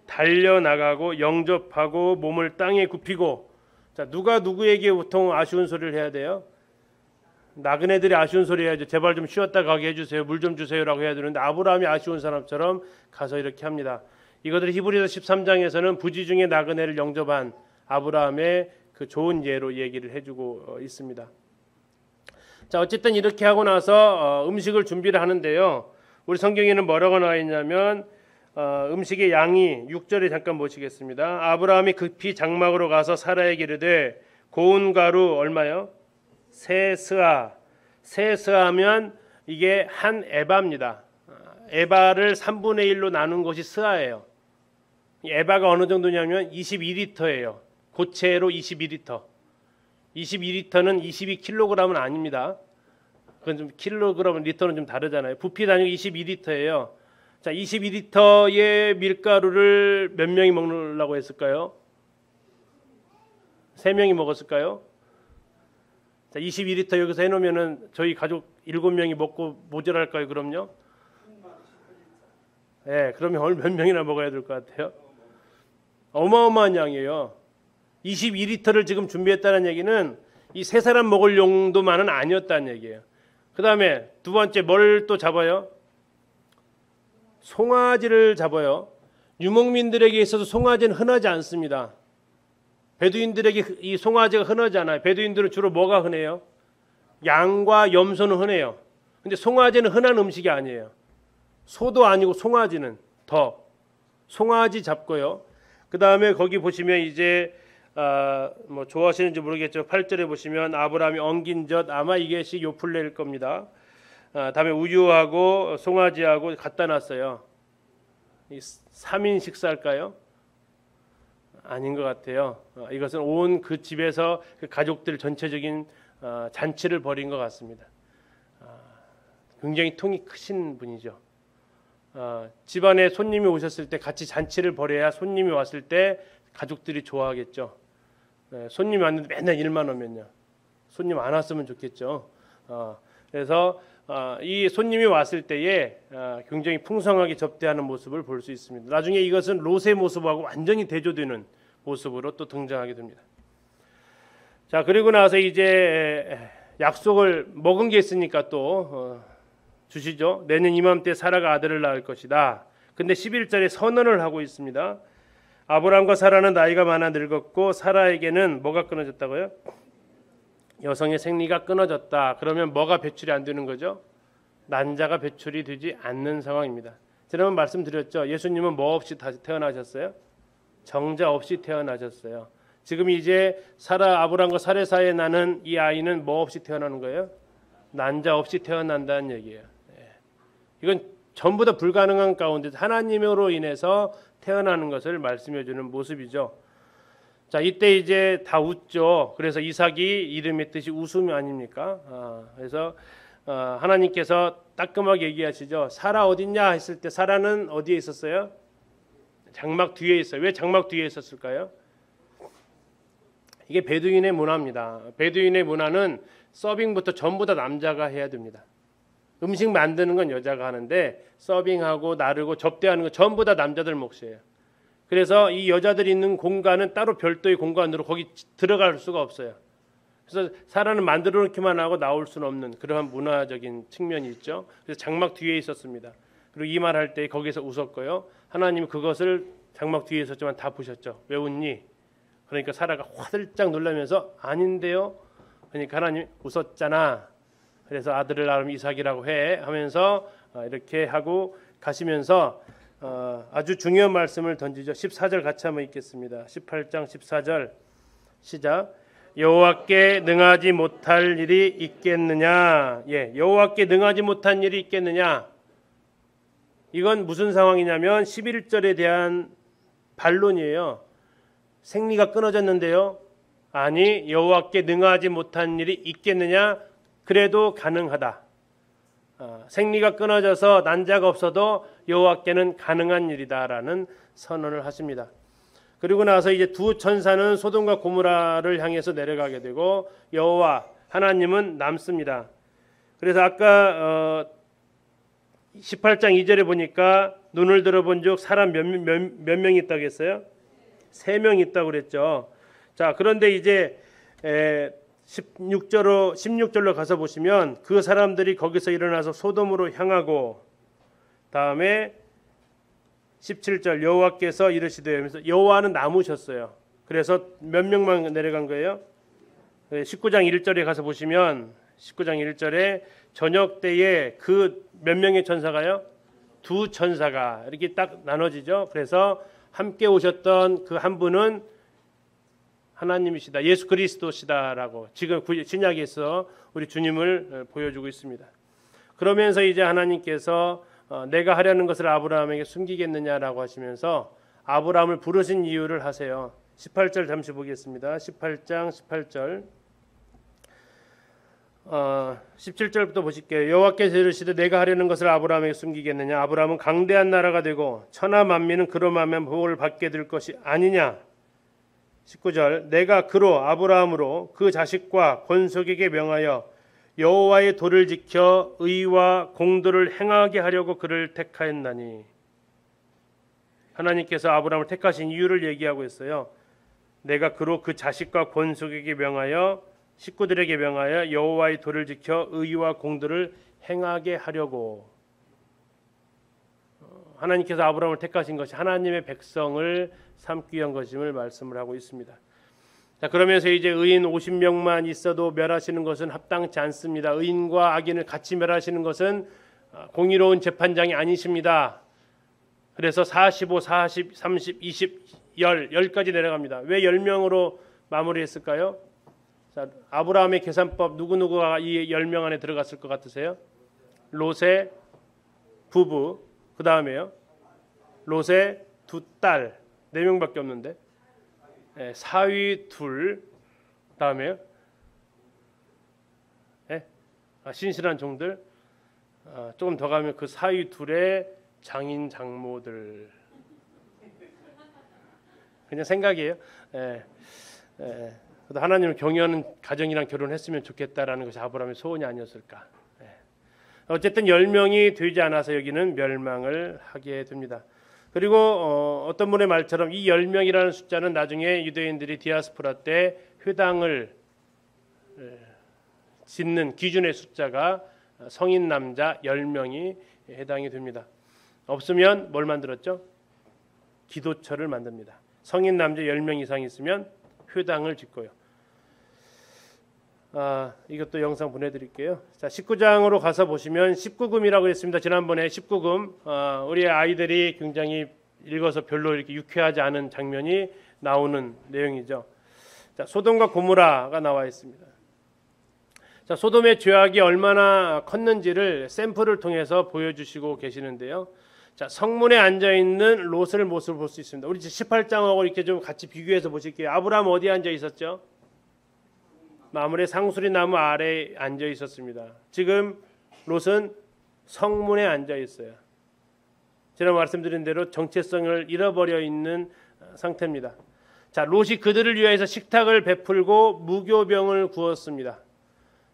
A: 달려나가고 영접하고 몸을 땅에 굽히고. 자, 누가 누구에게 보통 아쉬운 소리를 해야 돼요? 나그네들이 아쉬운 소리 해야죠. 제발 좀 쉬었다 가게 해주세요. 물 좀 주세요라고 해야 되는데 아브라함이 아쉬운 사람처럼 가서 이렇게 합니다. 이것을 히브리서 13장에서는 부지 중에 나그네를 영접한 아브라함의 그 좋은 예로 얘기를 해주고 있습니다. 자, 어쨌든 이렇게 하고 나서 음식을 준비를 하는데요. 우리 성경에는 뭐라고 나와 있냐면 음식의 양이 6절에 잠깐 보시겠습니다. 아브라함이 급히 장막으로 가서 사라에게 이르되 고운 가루 얼마요? 세 스아하면 이게 한 에바입니다. 에바를 3분의 1로 나눈 것이 스아예요. 에바가 어느 정도냐면 22리터예요. 고체로 22리터. 22리터는 22kg은 아닙니다. 그건 좀 킬로그램, 리터는 좀 다르잖아요. 부피 단위가 22리터예요. 자, 22리터의 밀가루를 몇 명이 먹으려고 했을까요? 3명이 먹었을까요? 자, 22리터 여기서 해놓으면은 저희 가족 7명이 먹고 모자랄까요? 그럼요? 네, 그러면 몇 명이나 먹어야 될 것 같아요? 어마어마한 양이에요. 22리터를 지금 준비했다는 얘기는 이 세 사람 먹을 용도만은 아니었다는 얘기예요. 그 다음에 두 번째 뭘 또 잡아요? 송아지를 잡아요. 유목민들에게 있어서 송아지는 흔하지 않습니다. 베두인들에게 이 송아지가 흔하지 않아요. 베두인들은 주로 뭐가 흔해요? 양과 염소는 흔해요. 근데 송아지는 흔한 음식이 아니에요. 소도 아니고 송아지는 더. 송아지 잡고요. 그 다음에 거기 보시면 이제 뭐 좋아하시는지 모르겠지만 8절에 보시면 아브라함이 엉긴 젖, 아마 이것이 요플레일 겁니다. 다음에 우유하고 송아지하고 갖다 놨어요. 이 3인 식사일까요? 아닌 것 같아요. 이것은 온 그 집에서 그 가족들 전체적인 잔치를 벌인 것 같습니다. 굉장히 통이 크신 분이죠. 집안에 손님이 오셨을 때 같이 잔치를 벌여야 손님이 왔을 때 가족들이 좋아하겠죠. 손님이 왔는데 맨날 일만 오면요. 손님 안 왔으면 좋겠죠. 그래서 이 손님이 왔을 때에 굉장히 풍성하게 접대하는 모습을 볼 수 있습니다. 나중에 이것은 롯의 모습하고 완전히 대조되는 모습으로 또 등장하게 됩니다. 자, 그리고 나서 이제 약속을 먹은 게 있으니까 또 주시죠. 내년 이맘때 사라가 아들을 낳을 것이다. 근데 11절에 선언을 하고 있습니다. 아브라함과 사라는 나이가 많아 늙었고 사라에게는 뭐가 끊어졌다고요? 여성의 생리가 끊어졌다. 그러면 뭐가 배출이 안 되는 거죠? 난자가 배출이 되지 않는 상황입니다. 지난번 말씀드렸죠. 예수님은 뭐 없이 다시 태어나셨어요? 정자 없이 태어나셨어요. 지금 이제 사라 아브람과 사례 사이에 나는 이 아이는 뭐 없이 태어나는 거예요? 난자 없이 태어난다는 얘기예요. 이건 전부 다 불가능한 가운데 하나님으로 인해서 태어나는 것을 말씀해 주는 모습이죠. 자, 이때 이제 다 웃죠. 그래서 이삭이 이름의 뜻이 웃음 아닙니까? 그래서 하나님께서 따끔하게 얘기하시죠. 사라 어딨냐 했을 때 사라는 어디에 있었어요? 장막 뒤에 있어요. 왜 장막 뒤에 있었을까요? 이게 베두인의 문화입니다. 베두인의 문화는 서빙부터 전부 다 남자가 해야 됩니다. 음식 만드는 건 여자가 하는데 서빙하고 나르고 접대하는 건 전부 다 남자들 몫이에요. 그래서 이 여자들이 있는 공간은 따로 별도의 공간으로 거기 들어갈 수가 없어요. 그래서 사라는 만들어 놓기만 하고 나올 수는 없는 그러한 문화적인 측면이 있죠. 그래서 장막 뒤에 있었습니다. 그리고 이 말할 때 거기서 웃었고요. 하나님이 그것을 장막 뒤에 있었지만 다 보셨죠. 왜 웃니? 그러니까 사라가 화들짝 놀라면서 아닌데요. 그러니까 하나님 웃었잖아. 그래서 아들을 낳으면 이삭이라고 해 하면서 이렇게 하고 가시면서 아주 중요한 말씀을 던지죠. 14절 같이 한번 읽겠습니다. 18장 14절 시작. 여호와께 능하지 못할 일이 있겠느냐? 예, 여호와께 능하지 못한 일이 있겠느냐? 이건 무슨 상황이냐면 11절에 대한 반론이에요. 생리가 끊어졌는데요. 아니, 여호와께 능하지 못한 일이 있겠느냐? 그래도 가능하다. 생리가 끊어져서 난자가 없어도 여호와께는 가능한 일이다라는 선언을 하십니다. 그리고 나서 이제 두 천사는 소돔과 고모라를 향해서 내려가게 되고 여호와 하나님은 남습니다. 그래서 아까 18장 2절에 보니까 눈을 들어본즉 사람 몇 명 있다고 했어요? 3명 있다고 그랬죠. 자, 그런데 이제 16절로 가서 보시면 그 사람들이 거기서 일어나서 소돔으로 향하고 다음에 17절 여호와께서 이르시되 하면서 여호와는 남으셨어요. 그래서 몇 명만 내려간 거예요? 19장 1절에 가서 보시면 19장 1절에 저녁 때에 그 몇 명의 천사가요? 2 천사가 이렇게 딱 나눠지죠. 그래서 함께 오셨던 그 한 분은 하나님이시다. 예수 그리스도시다라고 지금 신약에서 우리 주님을 보여주고 있습니다. 그러면서 이제 하나님께서 내가 하려는 것을 아브라함에게 숨기겠느냐라고 하시면서 아브라함을 부르신 이유를 하세요. 18절 잠시 보겠습니다. 18장 18절 17절부터 보실게요. 여호와께서 이르시되 내가 하려는 것을 아브라함에게 숨기겠느냐? 아브라함은 강대한 나라가 되고 천하 만민은 그로하면 복을 받게 될 것이 아니냐? 19절 내가 그로 아브라함으로 그 자식과 권속에게 명하여 여호와의 도를 지켜 의와 공도를 행하게 하려고 그를 택하였나니. 하나님께서 아브라함을 택하신 이유를 얘기하고 있어요. 내가 그로 그 자식과 권속에게 명하여 식구들에게 명하여 여호와의 도를 지켜 의와 공도를 행하게 하려고. 하나님께서 아브라함을 택하신 것이 하나님의 백성을 삼기 위한 것임을 말씀을 하고 있습니다. 자, 그러면서 이제 의인 50명만 있어도 멸하시는 것은 합당치 않습니다. 의인과 악인을 같이 멸하시는 것은 공의로운 재판장이 아니십니다. 그래서 45, 40, 30, 20, 10까지 내려갑니다. 왜 10명으로 마무리했을까요? 자, 아브라함의 계산법 누구누구가 이 10명 안에 들어갔을 것 같으세요? 롯의 부부, 그 다음에요 롯의 2딸, 4명밖에 없는데 사위 2, 다음에요 신실한 종들, 조금 더 가면 그 사위 2의 장인 장모들. 그냥 생각이에요. 하나님을 경외하는 가정이랑 결혼했으면 좋겠다라는 것이 아브라함의 소원이 아니었을까. 어쨌든 10명이 되지 않아서 여기는 멸망을 하게 됩니다. 그리고 어떤 분의 말처럼 이 10명이라는 숫자는 나중에 유대인들이 디아스포라 때 회당을 짓는 기준의 숫자가 성인 남자 10명이 해당이 됩니다. 없으면 뭘 만들었죠? 기도처를 만듭니다. 성인 남자 10명 이상 있으면 회당을 짓고요. 이것도 영상 보내드릴게요. 자, 19장으로 가서 보시면 19금이라고 했습니다. 지난번에 19금 우리 아이들이 굉장히 읽어서 별로 이렇게 유쾌하지 않은 장면이 나오는 내용이죠. 자, 소돔과 고모라가 나와 있습니다. 자, 소돔의 죄악이 얼마나 컸는지를 샘플을 통해서 보여주시고 계시는데요. 자, 성문에 앉아 있는 롯의 모습을 볼 수 있습니다. 우리 18장하고 이렇게 좀 같이 비교해서 보실게요. 아브라함 어디에 앉아 있었죠? 마물의 상수리 나무 아래에 앉아 있었습니다. 지금 롯은 성문에 앉아 있어요. 제가 말씀드린 대로 정체성을 잃어버려 있는 상태입니다. 자, 롯이 그들을 위해서 식탁을 베풀고 무교병을 구웠습니다.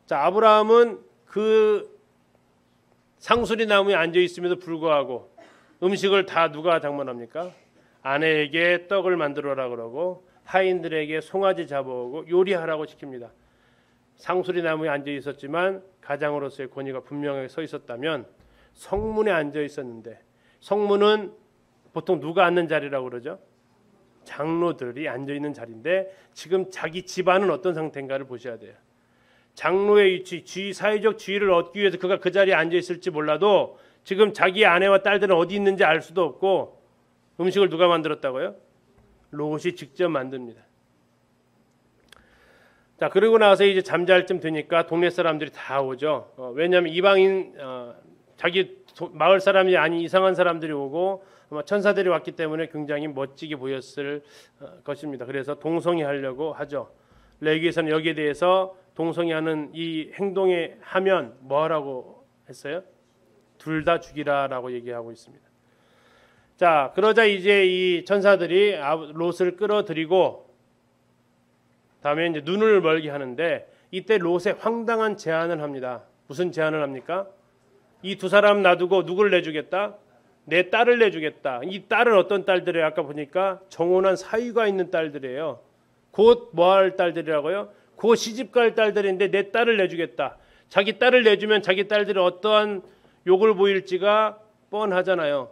A: 자, 아브라함은 그 상수리 나무에 앉아 있음에도 불구하고 음식을 다 누가 장만합니까? 아내에게 떡을 만들어라 그러고 하인들에게 송아지 잡아오고 요리하라고 시킵니다. 상수리 나무에 앉아 있었지만 가장으로서의 권위가 분명하게 서 있었다면 성문에 앉아 있었는데, 성문은 보통 누가 앉는 자리라고 그러죠? 장로들이 앉아 있는 자리인데 지금 자기 집안은 어떤 상태인가를 보셔야 돼요. 장로의 위치, 사회적 지위를 얻기 위해서 그가 그 자리에 앉아 있을지 몰라도 지금 자기 아내와 딸들은 어디 있는지 알 수도 없고, 음식을 누가 만들었다고요? 롯이 직접 만듭니다. 자, 그러고 나서 이제 잠잘 쯤 되니까 동네 사람들이 다 오죠. 왜냐하면 이방인, 자기 마을 사람이 아닌 이상한 사람들이 오고 천사들이 왔기 때문에 굉장히 멋지게 보였을 것입니다. 그래서 동성애하려고 하죠. 레위기에서는 여기에 대해서 동성애하는 이 행동에 하면 뭐하라고 했어요? 둘 다 죽이라라고 얘기하고 있습니다. 자, 그러자 이제 이 천사들이 롯을 끌어들이고 다음에 이제 눈을 멀게 하는데, 이때 롯의 황당한 제안을 합니다. 무슨 제안을 합니까? 이 두 사람 놔두고 누굴 내주겠다? 내 딸을 내주겠다. 이 딸은 어떤 딸들이에요? 아까 보니까 정혼한 사위가 있는 딸들이에요. 곧 뭐할 딸들이라고요? 곧 시집갈 딸들인데 내 딸을 내주겠다. 자기 딸을 내주면 자기 딸들이 어떠한 욕을 보일지가 뻔하잖아요.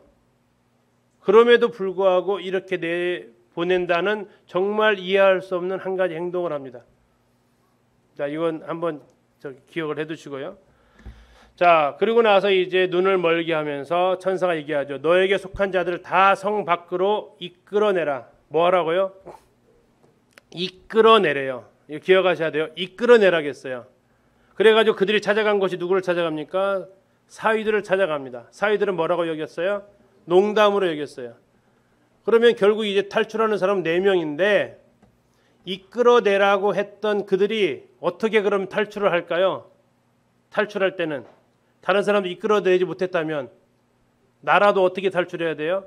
A: 그럼에도 불구하고 이렇게 내보낸다는 정말 이해할 수 없는 한 가지 행동을 합니다. 자, 이건 한번 기억을 해두시고요. 자, 그리고 나서 이제 눈을 멀게 하면서 천사가 얘기하죠. 너에게 속한 자들을 다 성 밖으로 이끌어내라. 뭐 하라고요? 이끌어내래요. 이거 기억하셔야 돼요. 이끌어내라겠어요. 그래가지고 그들이 찾아간 곳이 누구를 찾아갑니까? 사위들을 찾아갑니다. 사위들은 뭐라고 여겼어요? 농담으로 여겼어요. 그러면 결국 이제 탈출하는 사람 4명인데 이끌어내라고 했던 그들이 어떻게 그럼 탈출을 할까요? 탈출할 때는 다른 사람도 이끌어내지 못했다면 나라도 어떻게 탈출해야 돼요?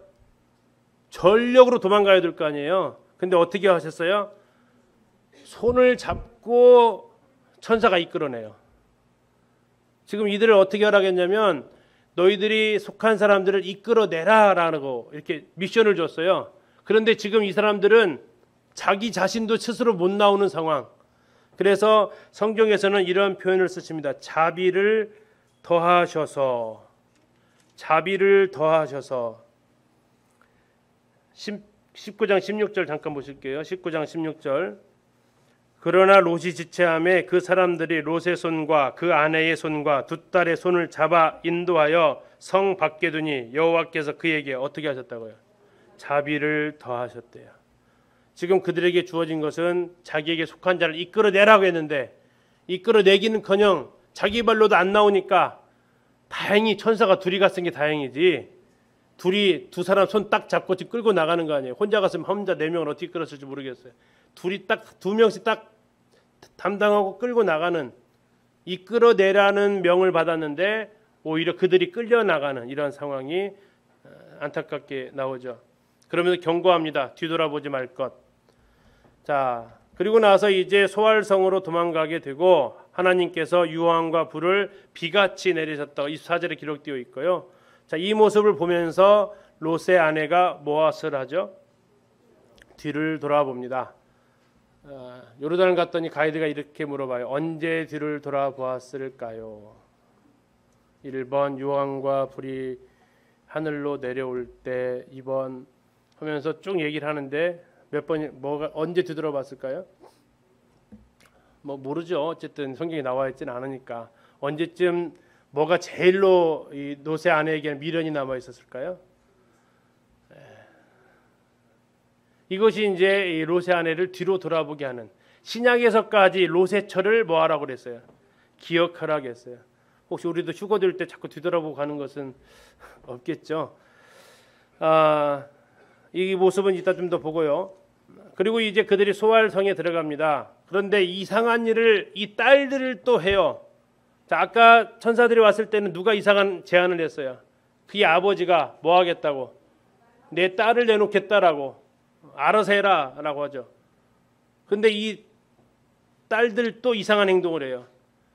A: 전력으로 도망가야 될 거 아니에요. 근데 어떻게 하셨어요? 손을 잡고 천사가 이끌어내요. 지금 이들을 어떻게 하라겠냐면 너희들이 속한 사람들을 이끌어내라라고 이렇게 미션을 줬어요. 그런데 지금 이 사람들은 자기 자신도 스스로 못 나오는 상황. 그래서 성경에서는 이런 표현을 쓰십니다. 자비를 더하셔서, 자비를 더하셔서. 19장 16절 잠깐 보실게요. 19장 16절. 그러나 롯이 지체함에 그 사람들이 롯의 손과 그 아내의 손과 두 딸의 손을 잡아 인도하여 성 밖에 두니 여호와께서 그에게 어떻게 하셨다고요? 자비를 더하셨대요. 지금 그들에게 주어진 것은 자기에게 속한 자를 이끌어내라고 했는데 이끌어내기는커녕 자기 발로도 안 나오니까 다행히 천사가 둘이 갔은 게 다행이지, 둘이 두 사람 손 딱 잡고 지금 끌고 나가는 거 아니에요. 혼자 갔으면 혼자 4명을 어떻게 끌었을지 모르겠어요. 둘이 딱 2명씩 딱 담당하고 끌고 나가는, 이끌어내라는 명을 받았는데 오히려 그들이 끌려나가는 이런 상황이 안타깝게 나오죠. 그러면서 경고합니다. 뒤돌아보지 말 것. 자, 그리고 나서 이제 소알성으로 도망가게 되고 하나님께서 유황과 불을 비같이 내리셨다고 24절에 기록되어 있고요. 자, 이 모습을 보면서 롯의 아내가 무엇을 하죠? 뒤를 돌아봅니다. 요르단을 갔더니 가이드가 이렇게 물어봐요. 언제 뒤를 돌아보았을까요? 1번 유황과 불이 하늘로 내려올 때, 2번 하면서 쭉 얘기를 하는데 몇 번이 뭐가 언제 뒤돌아봤을까요? 뭐 모르죠. 어쨌든 성경에 나와 있지는 않으니까. 언제쯤 뭐가 제일로 이 롯의 아내에게는 미련이 남아 있었을까요? 이것이 이제 이 롯의 아내를 뒤로 돌아보게 하는, 신약에서까지 롯의 처를 뭐 하라고 그랬어요? 기억하라고 했어요. 혹시 우리도 휴거될 때 자꾸 뒤돌아보고 가는 것은 없겠죠. 이 모습은 이따 좀 더 보고요. 그리고 이제 그들이 소알성에 들어갑니다. 그런데 이상한 일을 이 딸들을 또 해요. 자, 아까 천사들이 왔을 때는 누가 이상한 제안을 했어요? 그의 아버지가 뭐 하겠다고? 내 딸을 내놓겠다라고, 알아서 해라라고 하죠. 근데 이 딸들 또 이상한 행동을 해요.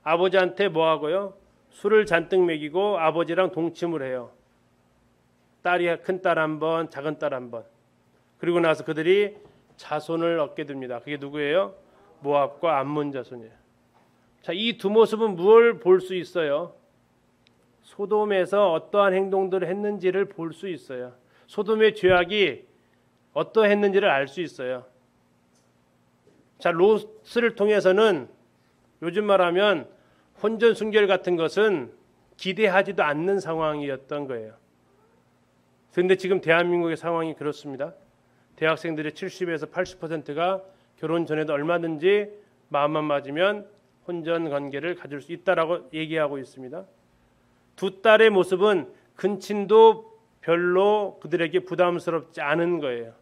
A: 아버지한테 뭐 하고요? 술을 잔뜩 먹이고 아버지랑 동침을 해요. 딸이 큰 딸 한 번, 작은 딸 한 번. 그리고 나서 그들이 자손을 얻게 됩니다. 그게 누구예요? 모압과 암몬 자손이에요. 자, 이 두 모습은 무엇을 볼 수 있어요? 소돔에서 어떠한 행동들을 했는지를 볼 수 있어요. 소돔의 죄악이 어떠했는지를 알 수 있어요. 자, 롯을 통해서는 요즘 말하면 혼전 순결 같은 것은 기대하지도 않는 상황이었던 거예요. 그런데 지금 대한민국의 상황이 그렇습니다. 대학생들의 70에서 80%가 결혼 전에도 얼마든지 마음만 맞으면 혼전 관계를 가질 수 있다라고 얘기하고 있습니다. 두 딸의 모습은 근친도 별로 그들에게 부담스럽지 않은 거예요.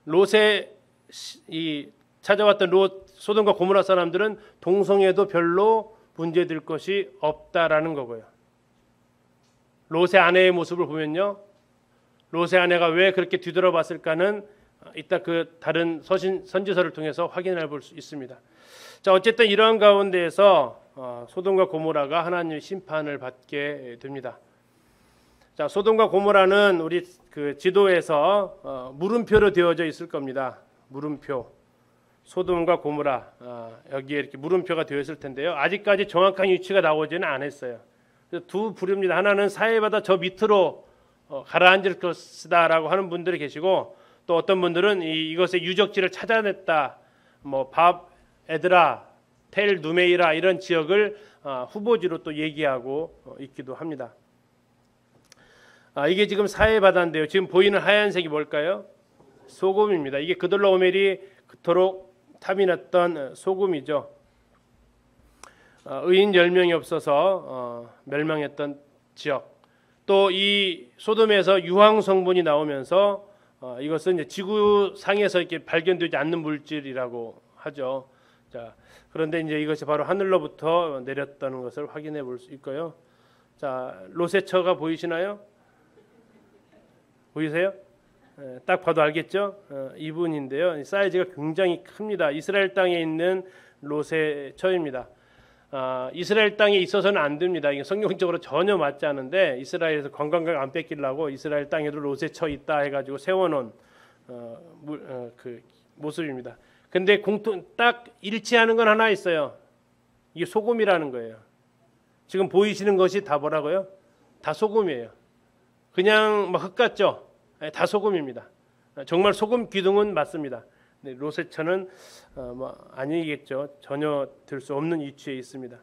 A: 롯의 찾아왔던 롯, 소돔과 고모라 사람들은 동성애도 별로 문제될 것이 없다라는 거고요. 롯의 아내의 모습을 보면요, 롯의 아내가 왜 그렇게 뒤돌아봤을까는 이따 그 다른 선지서를 통해서 확인해 볼 수 있습니다. 자, 어쨌든 이러한 가운데에서 소돔과 고모라가 하나님의 심판을 받게 됩니다. 자, 소돔과 고모라는 우리 그 지도에서 물음표로 되어져 있을 겁니다. 물음표. 소돔과 고모라, 여기에 이렇게 물음표가 되어 있을 텐데요. 아직까지 정확한 위치가 나오지는 않았어요. 두 부류입니다. 하나는 사해바다 저 밑으로 가라앉을 것이다라고 하는 분들이 계시고, 또 어떤 분들은 이것의 유적지를 찾아냈다, 뭐 밥 에드라, 텔 누메이라 이런 지역을 후보지로 또 얘기하고 있기도 합니다. 이게 지금 사해바다인데요. 지금 보이는 하얀색이 뭘까요? 소금입니다. 이게 그돌라오멜이 그토록 탐이 났던 소금이죠. 의인 10명이 없어서 멸망했던 지역. 또 이 소돔에서 유황 성분이 나오면서 이것은 이제 지구상에서 이렇게 발견되지 않는 물질이라고 하죠. 자, 그런데 이제 이것이 바로 하늘로부터 내렸다는 것을 확인해 볼 수 있고요. 자, 롯의 처가 보이시나요? 보이세요? 딱 봐도 알겠죠? 이분인데요. 사이즈가 굉장히 큽니다. 이스라엘 땅에 있는 롯의 처입니다. 이스라엘 땅에 있어서는 안 됩니다. 이게 성경적으로 전혀 맞지 않은데, 이스라엘에서 관광객 안 뺏기려고 이스라엘 땅에도 롯의 처 있다 해가지고 세워놓은 그 모습입니다. 근데 딱 일치하는 건 하나 있어요. 이게 소금이라는 거예요. 지금 보이시는 것이 다 뭐라고요? 다 소금이에요. 그냥 막 흙 같죠? 다 소금입니다. 정말 소금 기둥은 맞습니다. 네, 롯의 처는 아니겠죠. 전혀 될 수 없는 위치에 있습니다.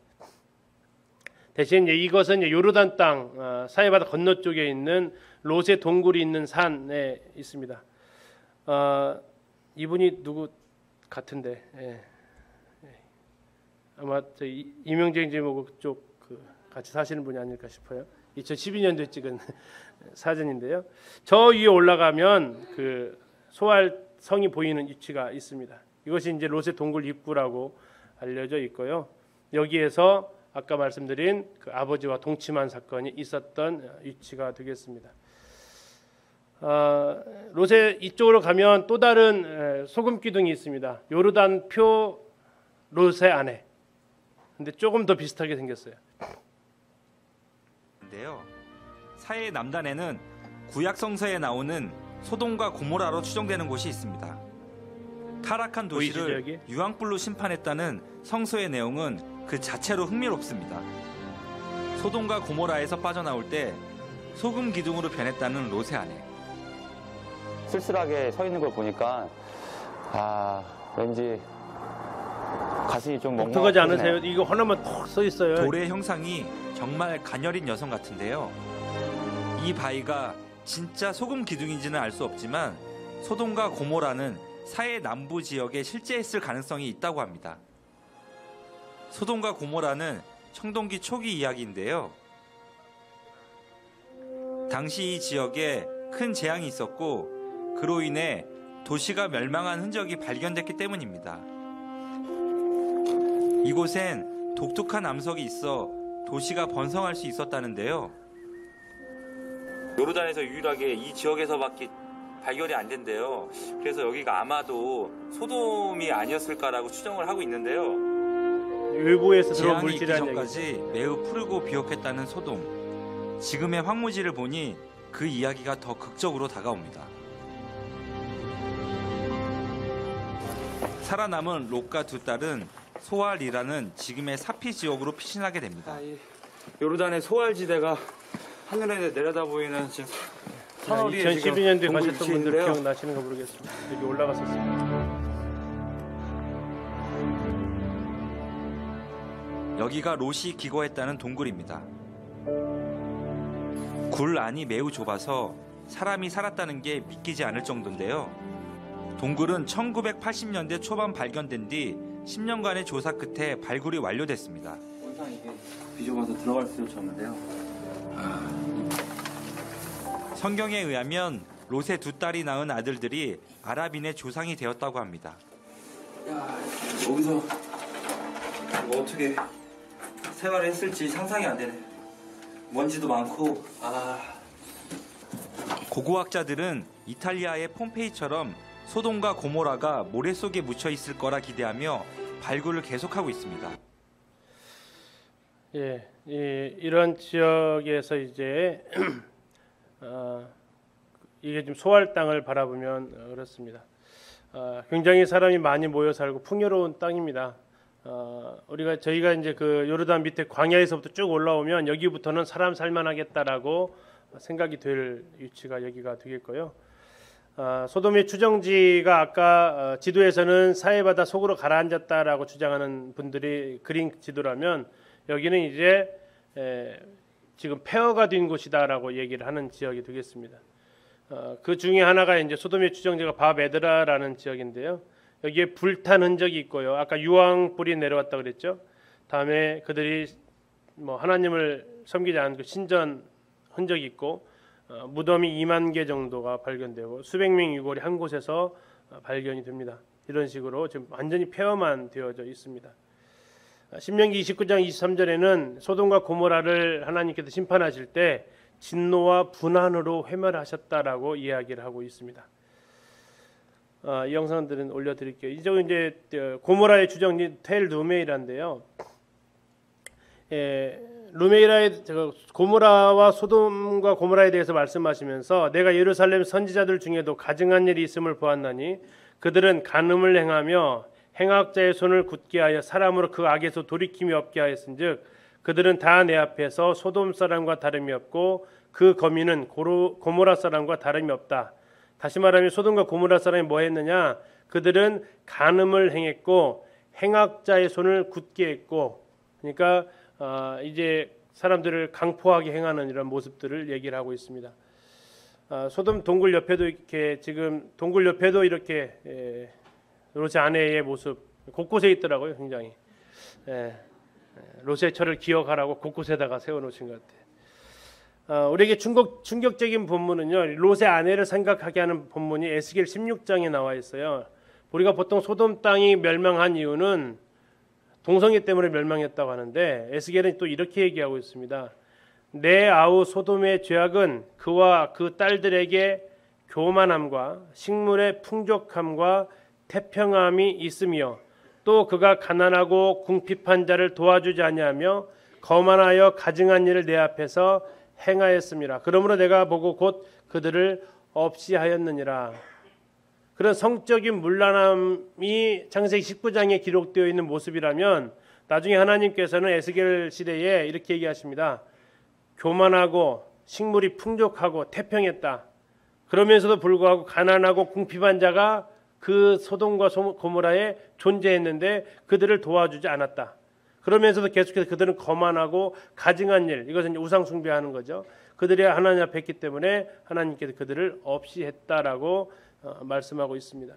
A: 대신 이것은 요르단 땅 사해바다 건너쪽에 있는 롯의 동굴이 있는 산에 있습니다. 이분이 누구 같은데, 아마 이명재 지모고 쪽 같이 사시는 분이 아닐까 싶어요. 2012년도에 찍은 사진인데요. 저 위에 올라가면 그 소알 성이 보이는 위치가 있습니다. 이것이 이제 롯의 동굴 입구라고 알려져 있고요. 여기에서 아까 말씀드린 그 아버지와 동침한 사건이 있었던 위치가 되겠습니다. 롯의 이쪽으로 가면 또 다른 소금 기둥이 있습니다. 요르단표 롯의 아내. 근데 조금 더 비슷하게 생겼어요.
D: 인데요. 사해 남단에는 구약 성서에 나오는 소돔과 고모라로 추정되는 곳이 있습니다. 타락한 도시를
A: 보이시죠,
D: 유황불로 심판했다는 성서의 내용은 그 자체로 흥미롭습니다. 소돔과 고모라에서 빠져나올 때 소금 기둥으로 변했다는 롯의 아내.
B: 쓸쓸하게 서 있는 걸 보니까 왠지 가슴이 좀
A: 독특하지 않으세요? 이거 하나만 톡 써 있어요.
D: 돌의 형상이 정말 가녀린 여성 같은데요. 이 바위가 진짜 소금 기둥인지는 알 수 없지만 소돔과 고모라는 사해 남부 지역에 실제했을 가능성이 있다고 합니다. 소돔과 고모라는 청동기 초기 이야기인데요. 당시 이 지역에 큰 재앙이 있었고 그로 인해 도시가 멸망한 흔적이 발견됐기 때문입니다. 이곳엔 독특한 암석이 있어 도시가 번성할 수 있었다는데요. 요르단에서 유일하게 이 지역에서밖에 발견이 안 된대요. 그래서 여기가 아마도 소돔이 아니었을까라고 추정을 하고 있는데요.
A: 외부에서 들어온
D: 재앙이 있기
A: 물질이라는
D: 전까지
A: 얘기죠.
D: 매우 푸르고 비옥했다는 소돔. 지금의 황무지를 보니 그 이야기가 더 극적으로 다가옵니다. 살아남은 롯과 두 딸은 소알이라는 지금의 사피 지역으로 피신하게 됩니다.
B: 요르단의 소알지대가 하늘에 내려다 보이는 지금 산 위에 지금
A: 2012년도에
B: 동굴
A: 가셨던
B: 위치에
A: 분들
B: 있는데요.
A: 기억나시는가 모르겠습니다. 여기 올라갔었습니다.
D: 여기가 롯이 기거했다는 동굴입니다. 굴 안이 매우 좁아서 사람이 살았다는 게 믿기지 않을 정도인데요. 동굴은 1980년대 초반 발견된 뒤 10년간의 조사 끝에 발굴이 완료됐습니다.
B: 항상 이게 뒤져봐서 들어갈 수 없었는데요.
D: 성경에 의하면 롯의 두 딸이 낳은 아들들이 아랍인의 조상이 되었다고 합니다.
B: 야, 여기서 뭐 어떻게 생활을 했을지 상상이 안 되네. 먼지도 많고.
D: 고고학자들은 이탈리아의 폼페이처럼 소돔과 고모라가 모래 속에 묻혀 있을 거라 기대하며 발굴을 계속하고 있습니다.
A: 예, 이런 지역에서 이제 이게 지금 소알 땅을 바라보면 그렇습니다. 굉장히 사람이 많이 모여 살고 풍요로운 땅입니다. 저희가 이제 그 요르단 밑에 광야에서부터 쭉 올라오면 여기부터는 사람 살만하겠다라고 생각이 될 위치가 여기가 되겠고요. 소돔의 추정지가 아까 지도에서는 사해바다 속으로 가라앉았다라고 주장하는 분들이 그린 지도라면 여기는 이제 지금 폐허가 된 곳이다라고 얘기를 하는 지역이 되겠습니다. 그 중에 하나가 이제 소돔의 추정지가 바베드라라는 지역인데요. 여기에 불탄 흔적이 있고요. 아까 유황불이 내려왔다 그랬죠. 다음에 그들이 뭐 하나님을 섬기지 않은 그 신전 흔적이 있고 무덤이 2만 개 정도가 발견되고 수백 명 유골이 한 곳에서 발견이 됩니다. 이런 식으로 지금 완전히 폐허만 되어져 있습니다. 신명기 29장 23절에는 소돔과 고모라를 하나님께서 심판하실 때 진노와 분한으로 회멸하셨다라고 이야기를 하고 있습니다. 이 영상들은 올려드릴게요. 이제 고모라의 주정지 텔 루메이라인데요. 루메이라의 고모라와 소돔과 고모라에 대해서 말씀하시면서 내가 예루살렘 선지자들 중에도 가증한 일이 있음을 보았나니 그들은 간음을 행하며 행악자의 손을 굳게 하여 사람으로 그 악에서 돌이킴이 없게 하였은즉 그들은 다 내 앞에서 소돔 사람과 다름이 없고 그 거민은 고모라 사람과 다름이 없다. 다시 말하면 소돔과 고모라 사람이 뭐 했느냐? 그들은 간음을 행했고 행악자의 손을 굳게 했고, 그러니까 이제 사람들을 강포하게 행하는 이런 모습들을 얘기를 하고 있습니다. 소돔 동굴 옆에도 이렇게 지금 동굴 옆에도 이렇게 롯의 아내의 모습 곳곳에 있더라고요. 굉장히 롯의 철을 기억하라고 곳곳에다가 세워놓으신 것 같아요. 우리에게 충격적인 본문은요. 롯의 아내를 생각하게 하는 본문이 에스겔 16장에 나와 있어요. 우리가 보통 소돔 땅이 멸망한 이유는 동성애 때문에 멸망했다고 하는데 에스겔은 또 이렇게 얘기하고 있습니다. 내 아우 소돔의 죄악은 그와 그 딸들에게 교만함과 식물의 풍족함과 태평함이 있으며 또 그가 가난하고 궁핍한 자를 도와주지 아니하며 거만하여 가증한 일을 내 앞에서 행하였습니다. 그러므로 내가 보고 곧 그들을 없이 하였느니라. 그런 성적인 문란함이 창세기 19장에 기록되어 있는 모습이라면 나중에 하나님께서는 에스겔 시대에 이렇게 얘기하십니다. 교만하고 식물이 풍족하고 태평했다. 그러면서도 불구하고 가난하고 궁핍한 자가 그 소돔과 고모라에 존재했는데 그들을 도와주지 않았다. 그러면서도 계속해서 그들은 거만하고 가증한 일, 이것은 우상 숭배하는 거죠. 그들이 하나님 앞에 했기 때문에 하나님께서 그들을 없이 했다라고 말씀하고 있습니다.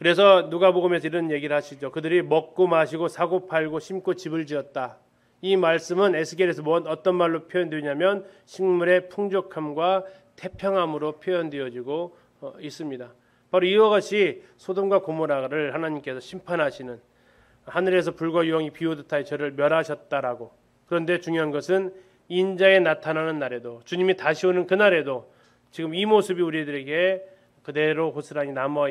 A: 그래서 누가복음에서 이런 얘기를 하시죠. 그들이 먹고 마시고 사고 팔고 심고 집을 지었다. 이 말씀은 에스겔에서 어떤 말로 표현되냐면 식물의 풍족함과 태평함으로 표현되어지고 있습니다. 바로 이와 같이 소돔과 고모라를 하나님께서 심판하시는, 하늘에서 불과 유황이 비오듯하여 저를 멸하셨다라고. 그런데 중요한 것은 인자에 나타나는 날에도, 주님이 다시 오는 그날에도 지금 이 모습이 우리들에게 그대로 고스란히 남아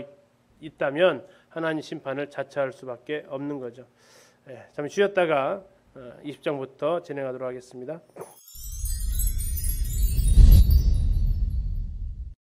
A: 있다면 하나님 심판을 자처할 수밖에 없는 거죠. 잠시 쉬었다가 20장부터 진행하도록 하겠습니다.